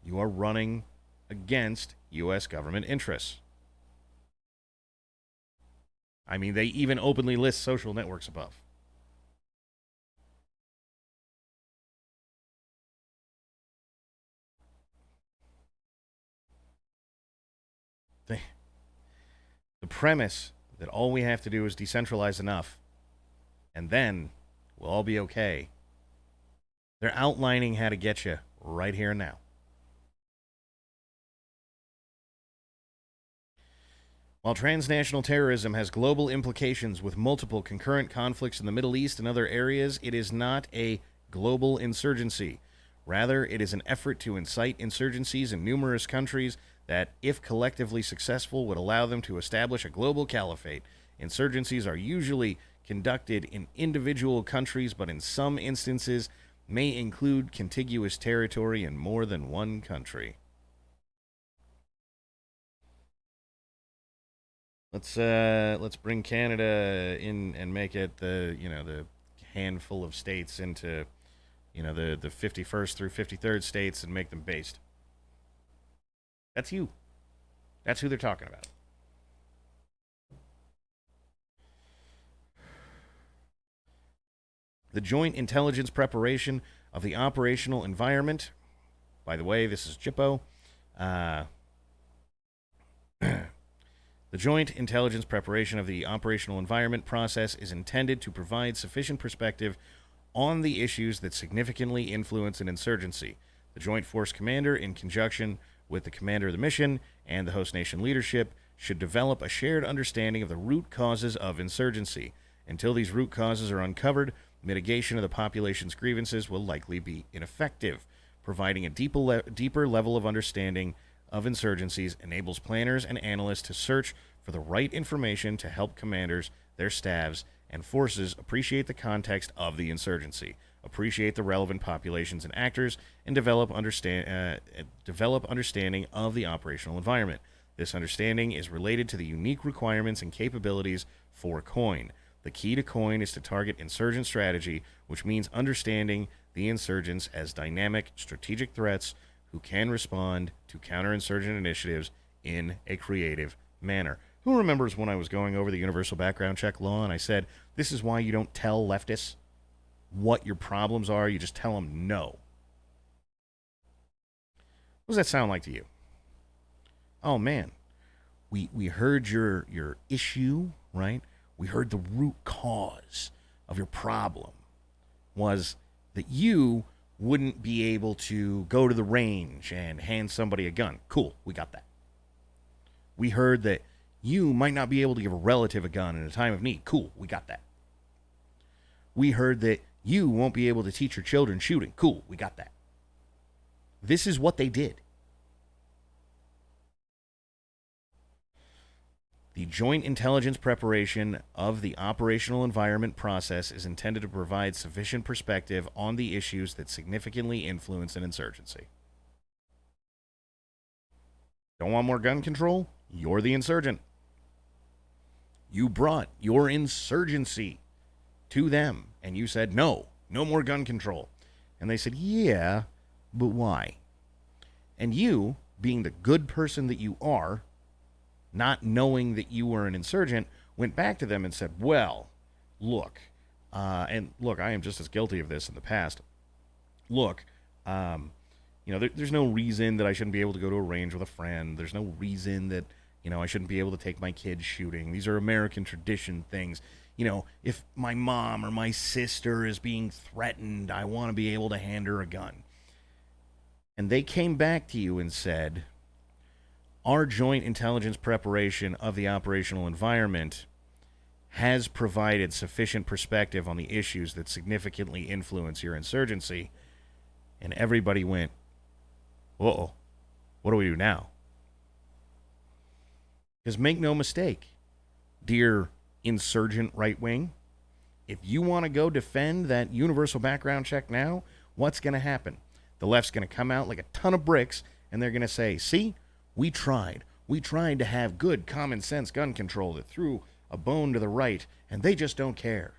you are running against U.S. government interests. I mean, they even openly list social networks above. The premise that all we have to do is decentralize enough, and then we'll all be okay. They're outlining how to get you right here and now. While transnational terrorism has global implications with multiple concurrent conflicts in the Middle East and other areas, it is not a global insurgency. Rather, it is an effort to incite insurgencies in numerous countries that, if collectively successful, would allow them to establish a global caliphate. Insurgencies are usually conducted in individual countries, but in some instances may include contiguous territory in more than one country. Let's bring Canada in and make it the handful of states into the 51st through 53rd states and make them based. That's you. That's who they're talking about. The joint intelligence preparation of the operational environment. By the way, this is JIPO. The joint intelligence preparation of the operational environment process is intended to provide sufficient perspective on the issues that significantly influence an insurgency. The Joint Force Commander, in conjunction with the commander of the mission and the host nation leadership, should develop a shared understanding of the root causes of insurgency. Until these root causes are uncovered, mitigation of the population's grievances will likely be ineffective. Providing a deeper level of understanding of insurgencies enables planners and analysts to search for the right information to help commanders, their staffs, and forces appreciate the context of the insurgency, appreciate the relevant populations and actors, and develop understanding of the operational environment. This understanding is related to the unique requirements and capabilities for COIN. The key to COIN is to target insurgent strategy, which means understanding the insurgents as dynamic, strategic threats who can respond to counterinsurgent initiatives in a creative manner. Who remembers when I was going over the universal background check law and I said, this is why you don't tell leftists what your problems are, you just tell them no. What does that sound like to you? Oh man, we heard your issue, right? We heard the root cause of your problem was that you wouldn't be able to go to the range and hand somebody a gun. Cool, we got that. We heard that you might not be able to give a relative a gun in a time of need. Cool, we got that. We heard that you won't be able to teach your children shooting. Cool, we got that. This is what they did. The joint intelligence preparation of the operational environment process is intended to provide sufficient perspective on the issues that significantly influence an insurgency. Don't want more gun control? You're the insurgent. You brought your insurgency to them, and you said, no more gun control. And they said, yeah, but why? And you, being the good person that you are, not knowing that you were an insurgent, went back to them and said, well, look, I am just as guilty of this in the past. Look, there's no reason that I shouldn't be able to go to a range with a friend. There's no reason that, I shouldn't be able to take my kids shooting. These are American tradition things. If my mom or my sister is being threatened, I want to be able to hand her a gun. And they came back to you and said, our joint intelligence preparation of the operational environment has provided sufficient perspective on the issues that significantly influence your insurgency. And everybody went, uh-oh, what do we do now? Because make no mistake, dear insurgent right wing, if you want to go defend that universal background check now, what's going to happen? The left's going to come out like a ton of bricks, and they're going to say, see, we tried. We tried to have good common sense gun control that threw a bone to the right, and they just don't care.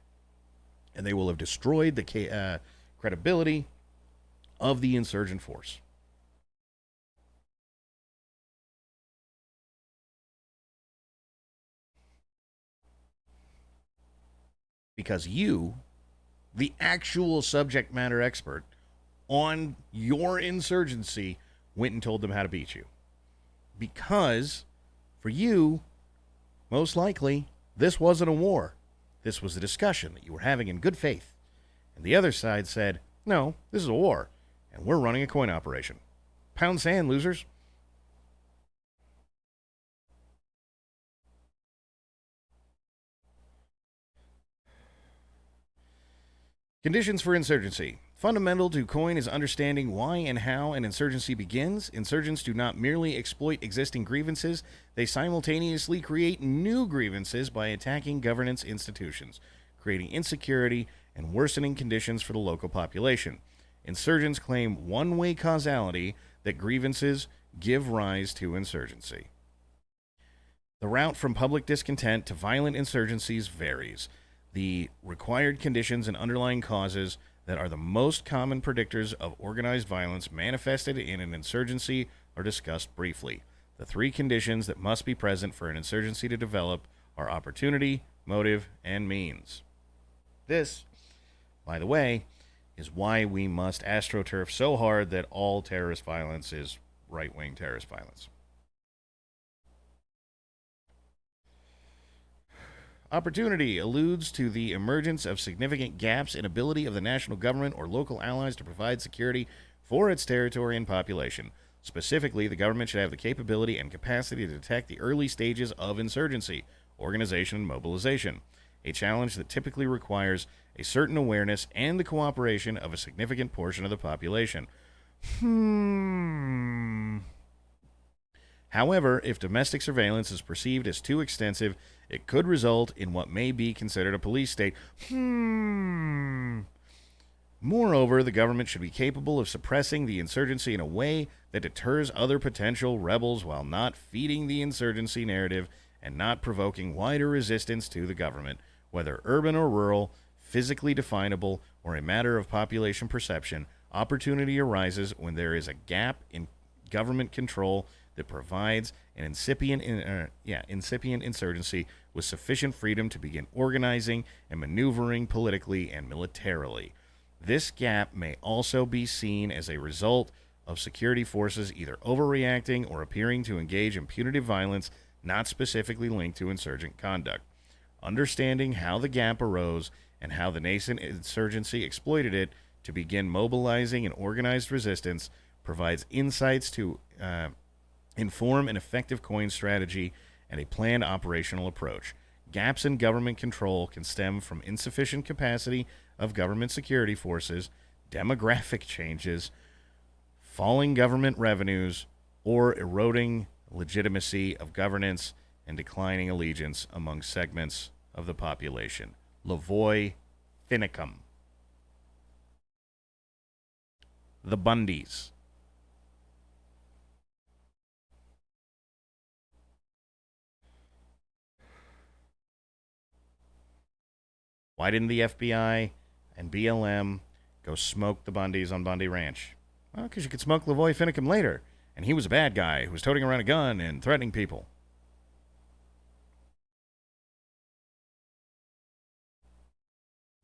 And they will have destroyed the credibility of the insurgent force. Because you, the actual subject matter expert on your insurgency, went and told them how to beat you. Because, for you, most likely, this wasn't a war. This was a discussion that you were having in good faith. And the other side said, no, this is a war, and we're running a coin operation. Pound sand, losers. Conditions for insurgency. Fundamental to COIN is understanding why and how an insurgency begins. Insurgents do not merely exploit existing grievances, they simultaneously create new grievances by attacking governance institutions, creating insecurity and worsening conditions for the local population. Insurgents claim one-way causality that grievances give rise to insurgency. The route from public discontent to violent insurgencies varies. The required conditions and underlying causes that are the most common predictors of organized violence manifested in an insurgency are discussed briefly. The three conditions that must be present for an insurgency to develop are opportunity, motive, and means. This, by the way, is why we must astroturf so hard that all terrorist violence is right-wing terrorist violence. Opportunity alludes to the emergence of significant gaps in ability of the national government or local allies to provide security for its territory and population. Specifically, the government should have the capability and capacity to detect the early stages of insurgency, organization, and mobilization, a challenge that typically requires a certain awareness and the cooperation of a significant portion of the population. However, if domestic surveillance is perceived as too extensive, it could result in what may be considered a police state. Moreover, the government should be capable of suppressing the insurgency in a way that deters other potential rebels while not feeding the insurgency narrative and not provoking wider resistance to the government, whether urban or rural, physically definable, or a matter of population perception. Opportunity arises when there is a gap in government control that provides an incipient insurgency with sufficient freedom to begin organizing and maneuvering politically and militarily. This gap may also be seen as a result of security forces either overreacting or appearing to engage in punitive violence not specifically linked to insurgent conduct. Understanding how the gap arose and how the nascent insurgency exploited it to begin mobilizing an organized resistance provides insights to inform an effective coin strategy and a planned operational approach. Gaps in government control can stem from insufficient capacity of government security forces, demographic changes, falling government revenues, or eroding legitimacy of governance and declining allegiance among segments of the population. Lavoy Finicum. The Bundys. Why didn't the FBI and BLM go smoke the Bundys on Bundy Ranch? Well, because you could smoke Lavoy Finicum later, and he was a bad guy who was toting around a gun and threatening people.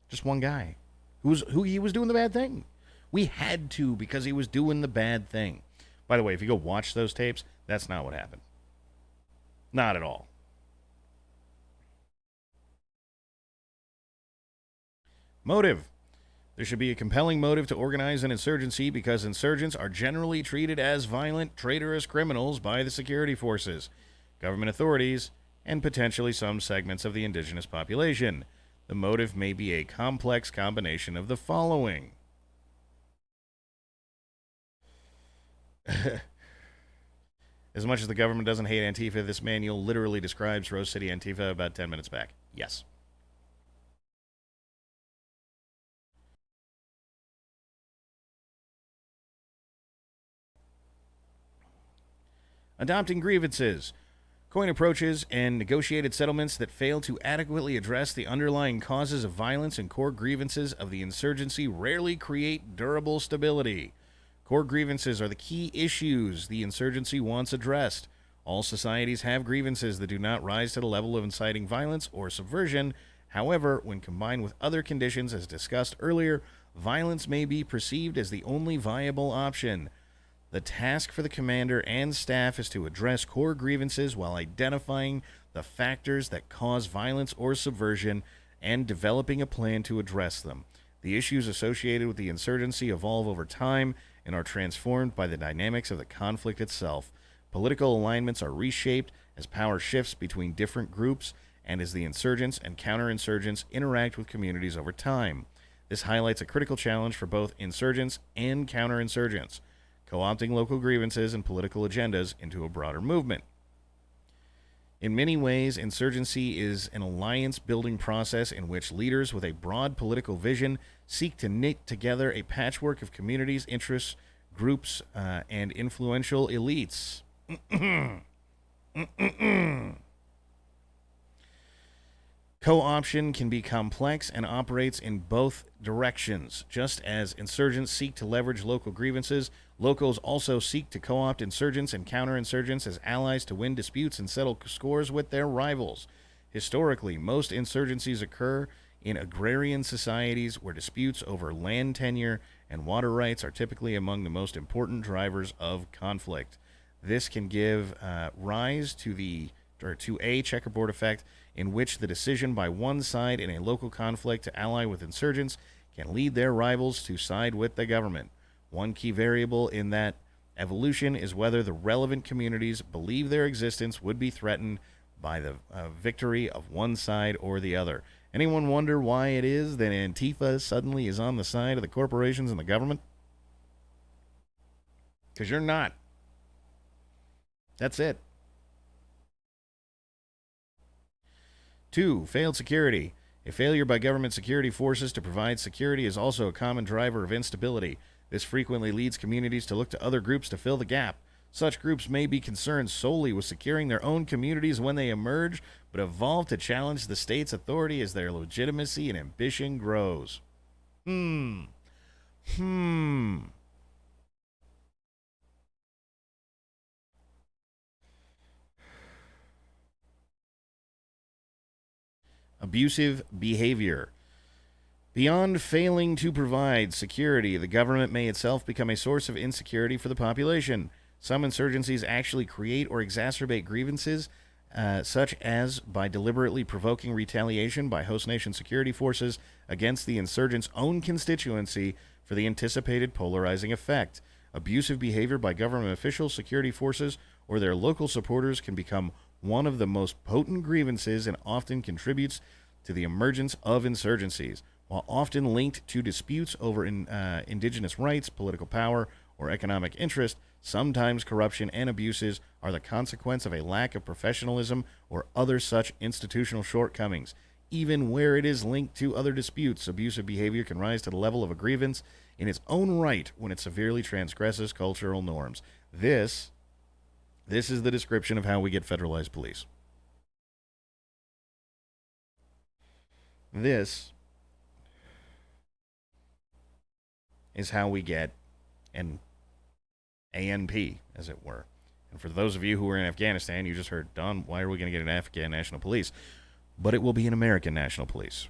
Just one guy who he was doing the bad thing. We had to because he was doing the bad thing. By the way, if you go watch those tapes, that's not what happened. Not at all. Motive. There should be a compelling motive to organize an insurgency because insurgents are generally treated as violent, traitorous criminals by the security forces, government authorities, and potentially some segments of the indigenous population. The motive may be a complex combination of the following. As much as the government doesn't hate Antifa, this manual literally describes Rose City Antifa about 10 minutes back. Yes. Adopting grievances. Coin approaches and negotiated settlements that fail to adequately address the underlying causes of violence and core grievances of the insurgency rarely create durable stability. Core grievances are the key issues the insurgency wants addressed. All societies have grievances that do not rise to the level of inciting violence or subversion. However, when combined with other conditions as discussed earlier, violence may be perceived as the only viable option. The task for the commander and staff is to address core grievances while identifying the factors that cause violence or subversion and developing a plan to address them. The issues associated with the insurgency evolve over time and are transformed by the dynamics of the conflict itself. Political alignments are reshaped as power shifts between different groups and as the insurgents and counterinsurgents interact with communities over time. This highlights a critical challenge for both insurgents and counterinsurgents, co-opting local grievances and political agendas into a broader movement. In many ways, insurgency is an alliance-building process in which leaders with a broad political vision seek to knit together a patchwork of communities, interests, groups, and influential elites. Co-option can be complex and operates in both directions. Just as insurgents seek to leverage local grievances, locals also seek to co-opt insurgents and counterinsurgents as allies to win disputes and settle scores with their rivals. Historically, most insurgencies occur in agrarian societies where disputes over land tenure and water rights are typically among the most important drivers of conflict. This can give rise to a checkerboard effect in which the decision by one side in a local conflict to ally with insurgents can lead their rivals to side with the government. One key variable in that evolution is whether the relevant communities believe their existence would be threatened by the victory of one side or the other. Anyone wonder why it is that Antifa suddenly is on the side of the corporations and the government? Because you're not. That's it. 2. Failed security. A failure by government security forces to provide security is also a common driver of instability. This frequently leads communities to look to other groups to fill the gap. Such groups may be concerned solely with securing their own communities when they emerge, but evolve to challenge the state's authority as their legitimacy and ambition grows. Abusive behavior. Beyond failing to provide security, the government may itself become a source of insecurity for the population. Some insurgencies actually create or exacerbate grievances, such as by deliberately provoking retaliation by host nation security forces against the insurgents' own constituency for the anticipated polarizing effect. Abusive behavior by government officials, security forces, or their local supporters can become one of the most potent grievances and often contributes to the emergence of insurgencies. While often linked to disputes over indigenous rights, political power, or economic interest, sometimes corruption and abuses are the consequence of a lack of professionalism or other such institutional shortcomings. Even where it is linked to other disputes, abusive behavior can rise to the level of a grievance in its own right when it severely transgresses cultural norms. This is the description of how we get federalized police. This is how we get an ANP, as it were. And for those of you who are in Afghanistan, you just heard, Don, why are we going to get an Afghan national police? But it will be an American national police.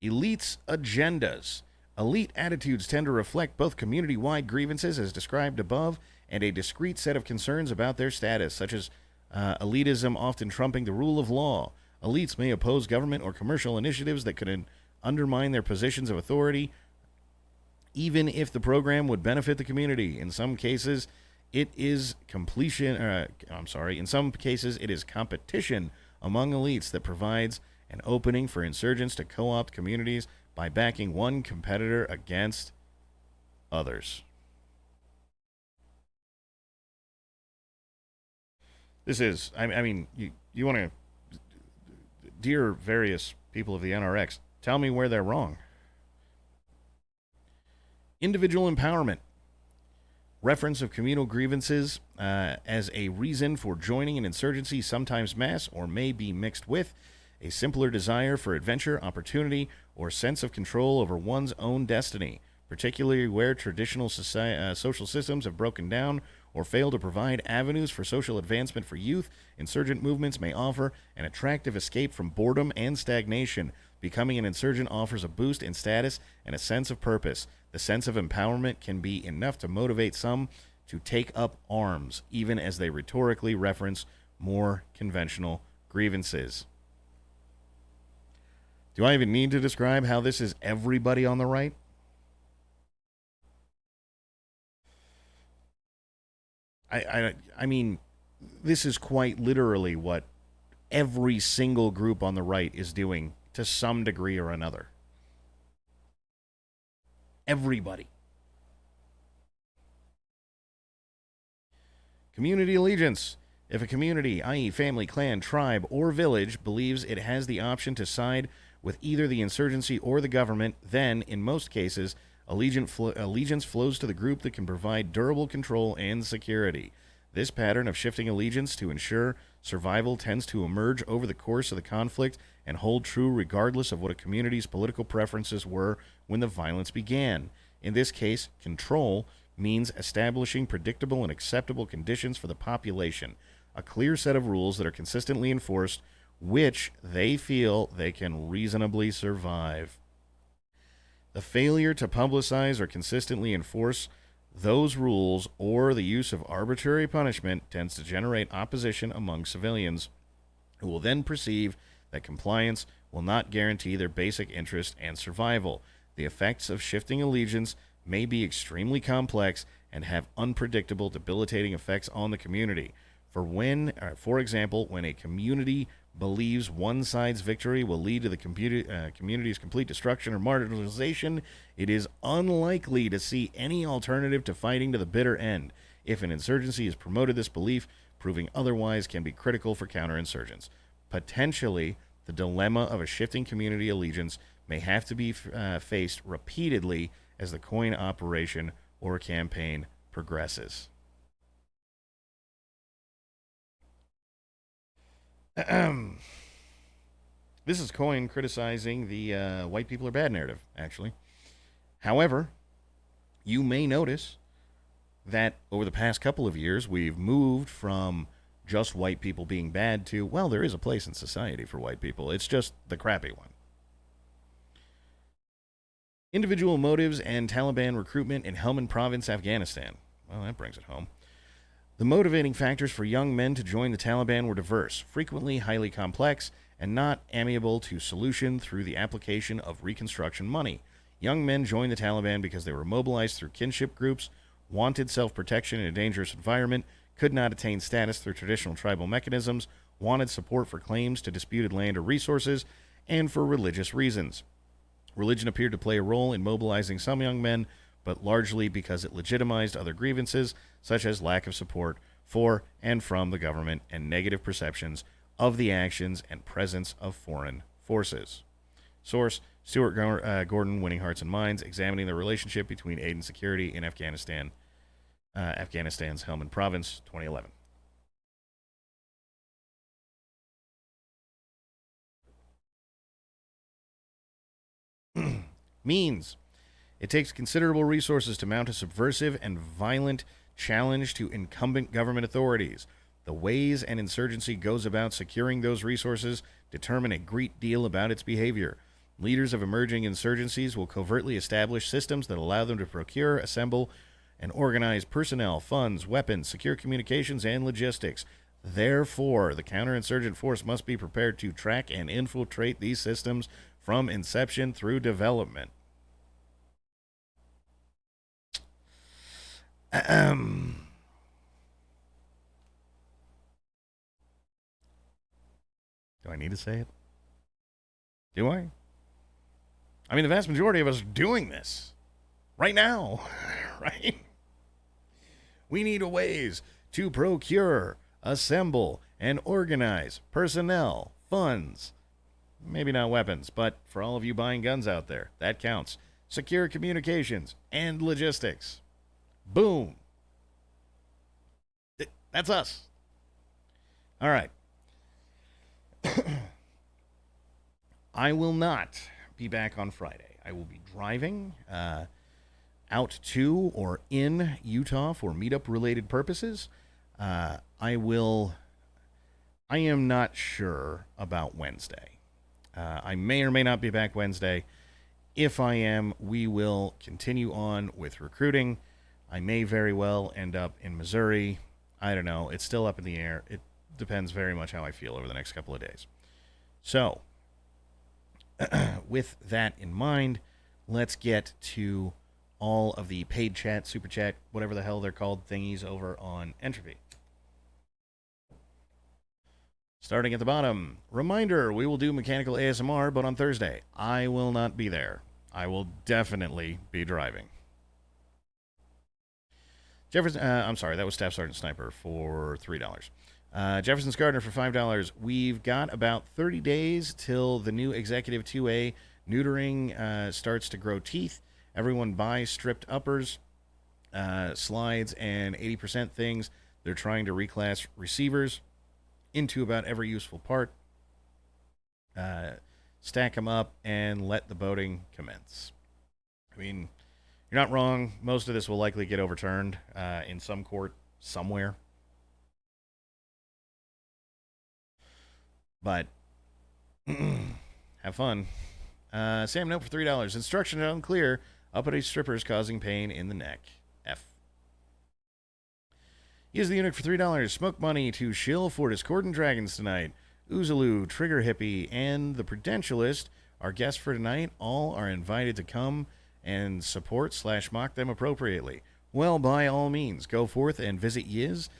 Elites' agendas. Elite attitudes tend to reflect both community-wide grievances, as described above, and a discrete set of concerns about their status, such as elitism often trumping the rule of law. Elites may oppose government or commercial initiatives that could undermine their positions of authority, even if the program would benefit the community. In some cases, it is In some cases, it is competition among elites that provides an opening for insurgents to co-opt communities by backing one competitor against others. This is, you want to, dear various people of the NRX, tell me where they're wrong. Individual empowerment. Reference of communal grievances as a reason for joining an insurgency, sometimes mass or may be mixed with a simpler desire for adventure, opportunity, or sense of control over one's own destiny, particularly where traditional social systems have broken down or fail to provide avenues for social advancement for youth. Insurgent movements may offer an attractive escape from boredom and stagnation. Becoming an insurgent offers a boost in status and a sense of purpose. The sense of empowerment can be enough to motivate some to take up arms, even as they rhetorically reference more conventional grievances. Do I even need to describe how this is everybody on the right? I mean, this is quite literally what every single group on the right is doing to some degree or another. Everybody. Community allegiance. If a community, i.e. family, clan, tribe, or village, believes it has the option to side with either the insurgency or the government, then, in most cases, allegiance flows to the group that can provide durable control and security. This pattern of shifting allegiance to ensure survival tends to emerge over the course of the conflict and hold true regardless of what a community's political preferences were when the violence began. In this case, control means establishing predictable and acceptable conditions for the population, a clear set of rules that are consistently enforced, which they feel they can reasonably survive. The failure to publicize or consistently enforce those rules or the use of arbitrary punishment tends to generate opposition among civilians, who will then perceive that compliance will not guarantee their basic interest and survival. The effects of shifting allegiance may be extremely complex and have unpredictable, debilitating effects on the community. For example, when a community believes one side's victory will lead to the community's complete destruction or marginalization, it is unlikely to see any alternative to fighting to the bitter end. If an insurgency is promoted, this belief, proving otherwise, can be critical for counterinsurgents. Potentially, the dilemma of a shifting community allegiance may have to be faced repeatedly as the coin operation or campaign progresses. This is Coin criticizing the white people are bad narrative, actually. However, you may notice that over the past couple of years, we've moved from just white people being bad to, well, there is a place in society for white people. It's just the crappy one. Individual motives and Taliban recruitment in Helmand province, Afghanistan. Well, that brings it home. The motivating factors for young men to join the Taliban were diverse, frequently highly complex, and not amiable to solution through the application of Reconstruction money. Young men joined the Taliban because they were mobilized through kinship groups, wanted self-protection in a dangerous environment, could not attain status through traditional tribal mechanisms, wanted support for claims to disputed land or resources, and for religious reasons. Religion appeared to play a role in mobilizing some young men, but largely because it legitimized other grievances, such as lack of support for and from the government and negative perceptions of the actions and presence of foreign forces. Source, Stuart Gordon, Winning Hearts and Minds, examining the relationship between aid and security in Afghanistan, Afghanistan's Helmand province, 2011. Means. It takes considerable resources to mount a subversive and violent challenge to incumbent government authorities. The ways an insurgency goes about securing those resources determine a great deal about its behavior. Leaders of emerging insurgencies will covertly establish systems that allow them to procure, assemble, and organize personnel, funds, weapons, secure communications, and logistics. Therefore, the counterinsurgent force must be prepared to track and infiltrate these systems from inception through development. Do I need to say it? Do I? I mean, the vast majority of us are doing this right now, right? We need ways to procure, assemble, and organize personnel, funds, maybe not weapons, but for all of you buying guns out there, that counts. Secure communications and logistics. Boom. That's us. All right. I will not be back on Friday. I will be driving out to or in Utah for meetup-related purposes. I am not sure about Wednesday. I may or may not be back Wednesday. If I am, we will continue on with recruiting. I may very well end up in Missouri. I don't know. It's still up in the air. It depends very much how I feel over the next couple of days. So, with that in mind, let's get to all of the paid chat, super chat, whatever the hell they're called, thingies over on Entropy. Starting at the bottom, reminder, we will do mechanical ASMR, but on Thursday. I will not be there. I will definitely be driving. Jefferson, I'm sorry, that was Staff Sergeant Sniper for $3. Jefferson's Gardner for $5. We've got about 30 days till the new Executive 2A neutering starts to grow teeth. Everyone buys stripped uppers, slides, and 80% things. They're trying to reclass receivers into about every useful part, stack them up, and let the boating commence. I mean, you're not wrong. Most of this will likely get overturned in some court somewhere. But have fun. Sam Note for $3. Instructions unclear. Uppity strippers causing pain in the neck. F. Use the Eunuch for $3. Smoke money to shill for Discordant Dragons tonight. Oozaloo, Trigger Hippie, and the Prudentialist, our guests for tonight, all are invited to come and support/mock them appropriately. Well, by all means, go forth and visit Yiz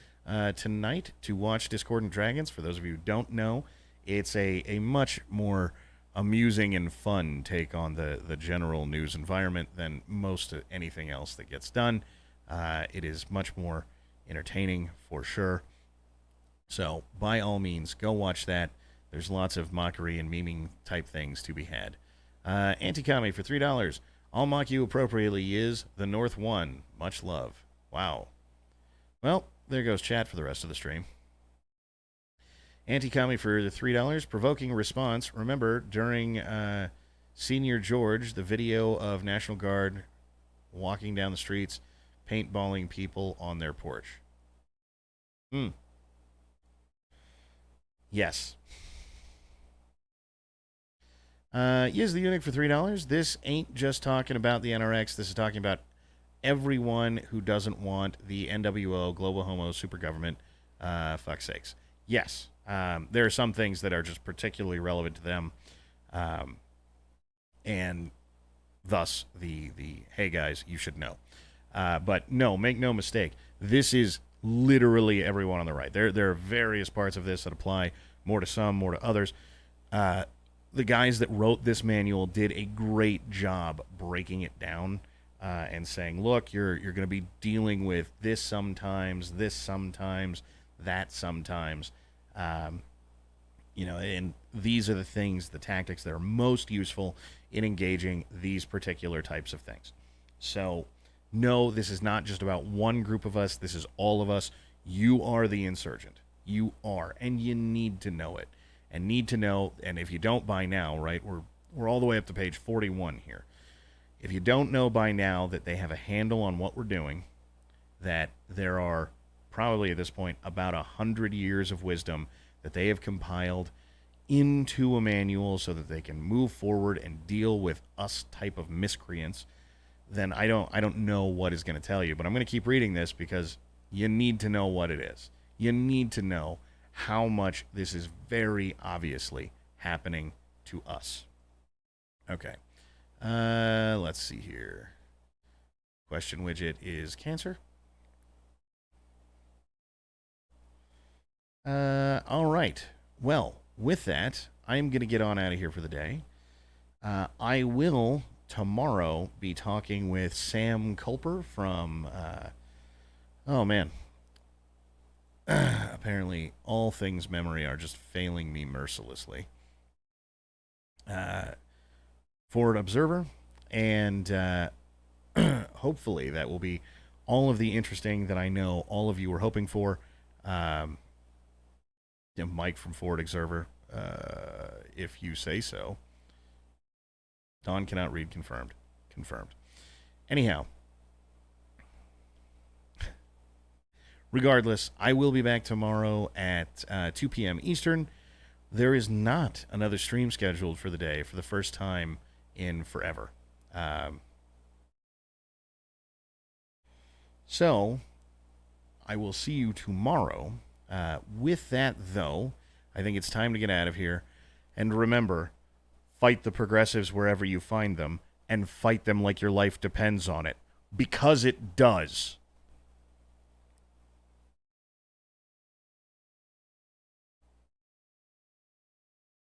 tonight to watch Discordant Dragons. For those of you who don't know, It's a much more amusing and fun take on the general news environment than most anything else that gets done. It is much more entertaining for sure. So, by all means, go watch that. There's lots of mockery and memeing type things to be had. Anti-Commie for $3. I'll mock you appropriately is the North One. Much love. Wow. Well, there goes chat for the rest of the stream. Anti-Commie for the $3. Provoking response. Remember, during Senior George, the video of National Guard walking down the streets, paintballing people on their porch. Yes. Use the Eunuch for $3. This ain't just talking about the NRX. This is talking about everyone who doesn't want the NWO, Global Homo Super Government. Fuck's sakes. Yes. There are some things that are just particularly relevant to them. And thus the hey guys, you should know. But no, make no mistake. This is literally everyone on the right. There are various parts of this that apply more to some, more to others. The guys that wrote this manual did a great job breaking it down and saying, look, you're going to be dealing with this sometimes, that sometimes. And these are the things, the tactics that are most useful in engaging these particular types of things. So, no, this is not just about one group of us. This is all of us. You are the insurgent. You are, and you need to know it. And need to know, and if you don't by now, right, we're all the way up to page 41 here. If you don't know by now that they have a handle on what we're doing, that there are probably at this point about 100 years of wisdom that they have compiled into a manual so that they can move forward and deal with us type of miscreants, then I don't know what is going to tell you. But I'm going to keep reading this because you need to know what it is. You need to know how much this is very obviously happening to us. Okay. Let's see here. Question widget is cancer. All right. Well, with that, I'm going to get on out of here for the day. I will tomorrow be talking with Sam Culper from, oh man, apparently all things memory are just failing me mercilessly. Forward Observer, and hopefully that will be all of the interesting that I know all of you were hoping for. Mike from Forward Observer, if you say so. Don cannot read, confirmed. Confirmed. Anyhow, regardless, I will be back tomorrow at 2 p.m. Eastern. There is not another stream scheduled for the day for the first time in forever. So, I will see you tomorrow. With that, though, I think it's time to get out of here. And remember, fight the progressives wherever you find them, and fight them like your life depends on it. Because it does.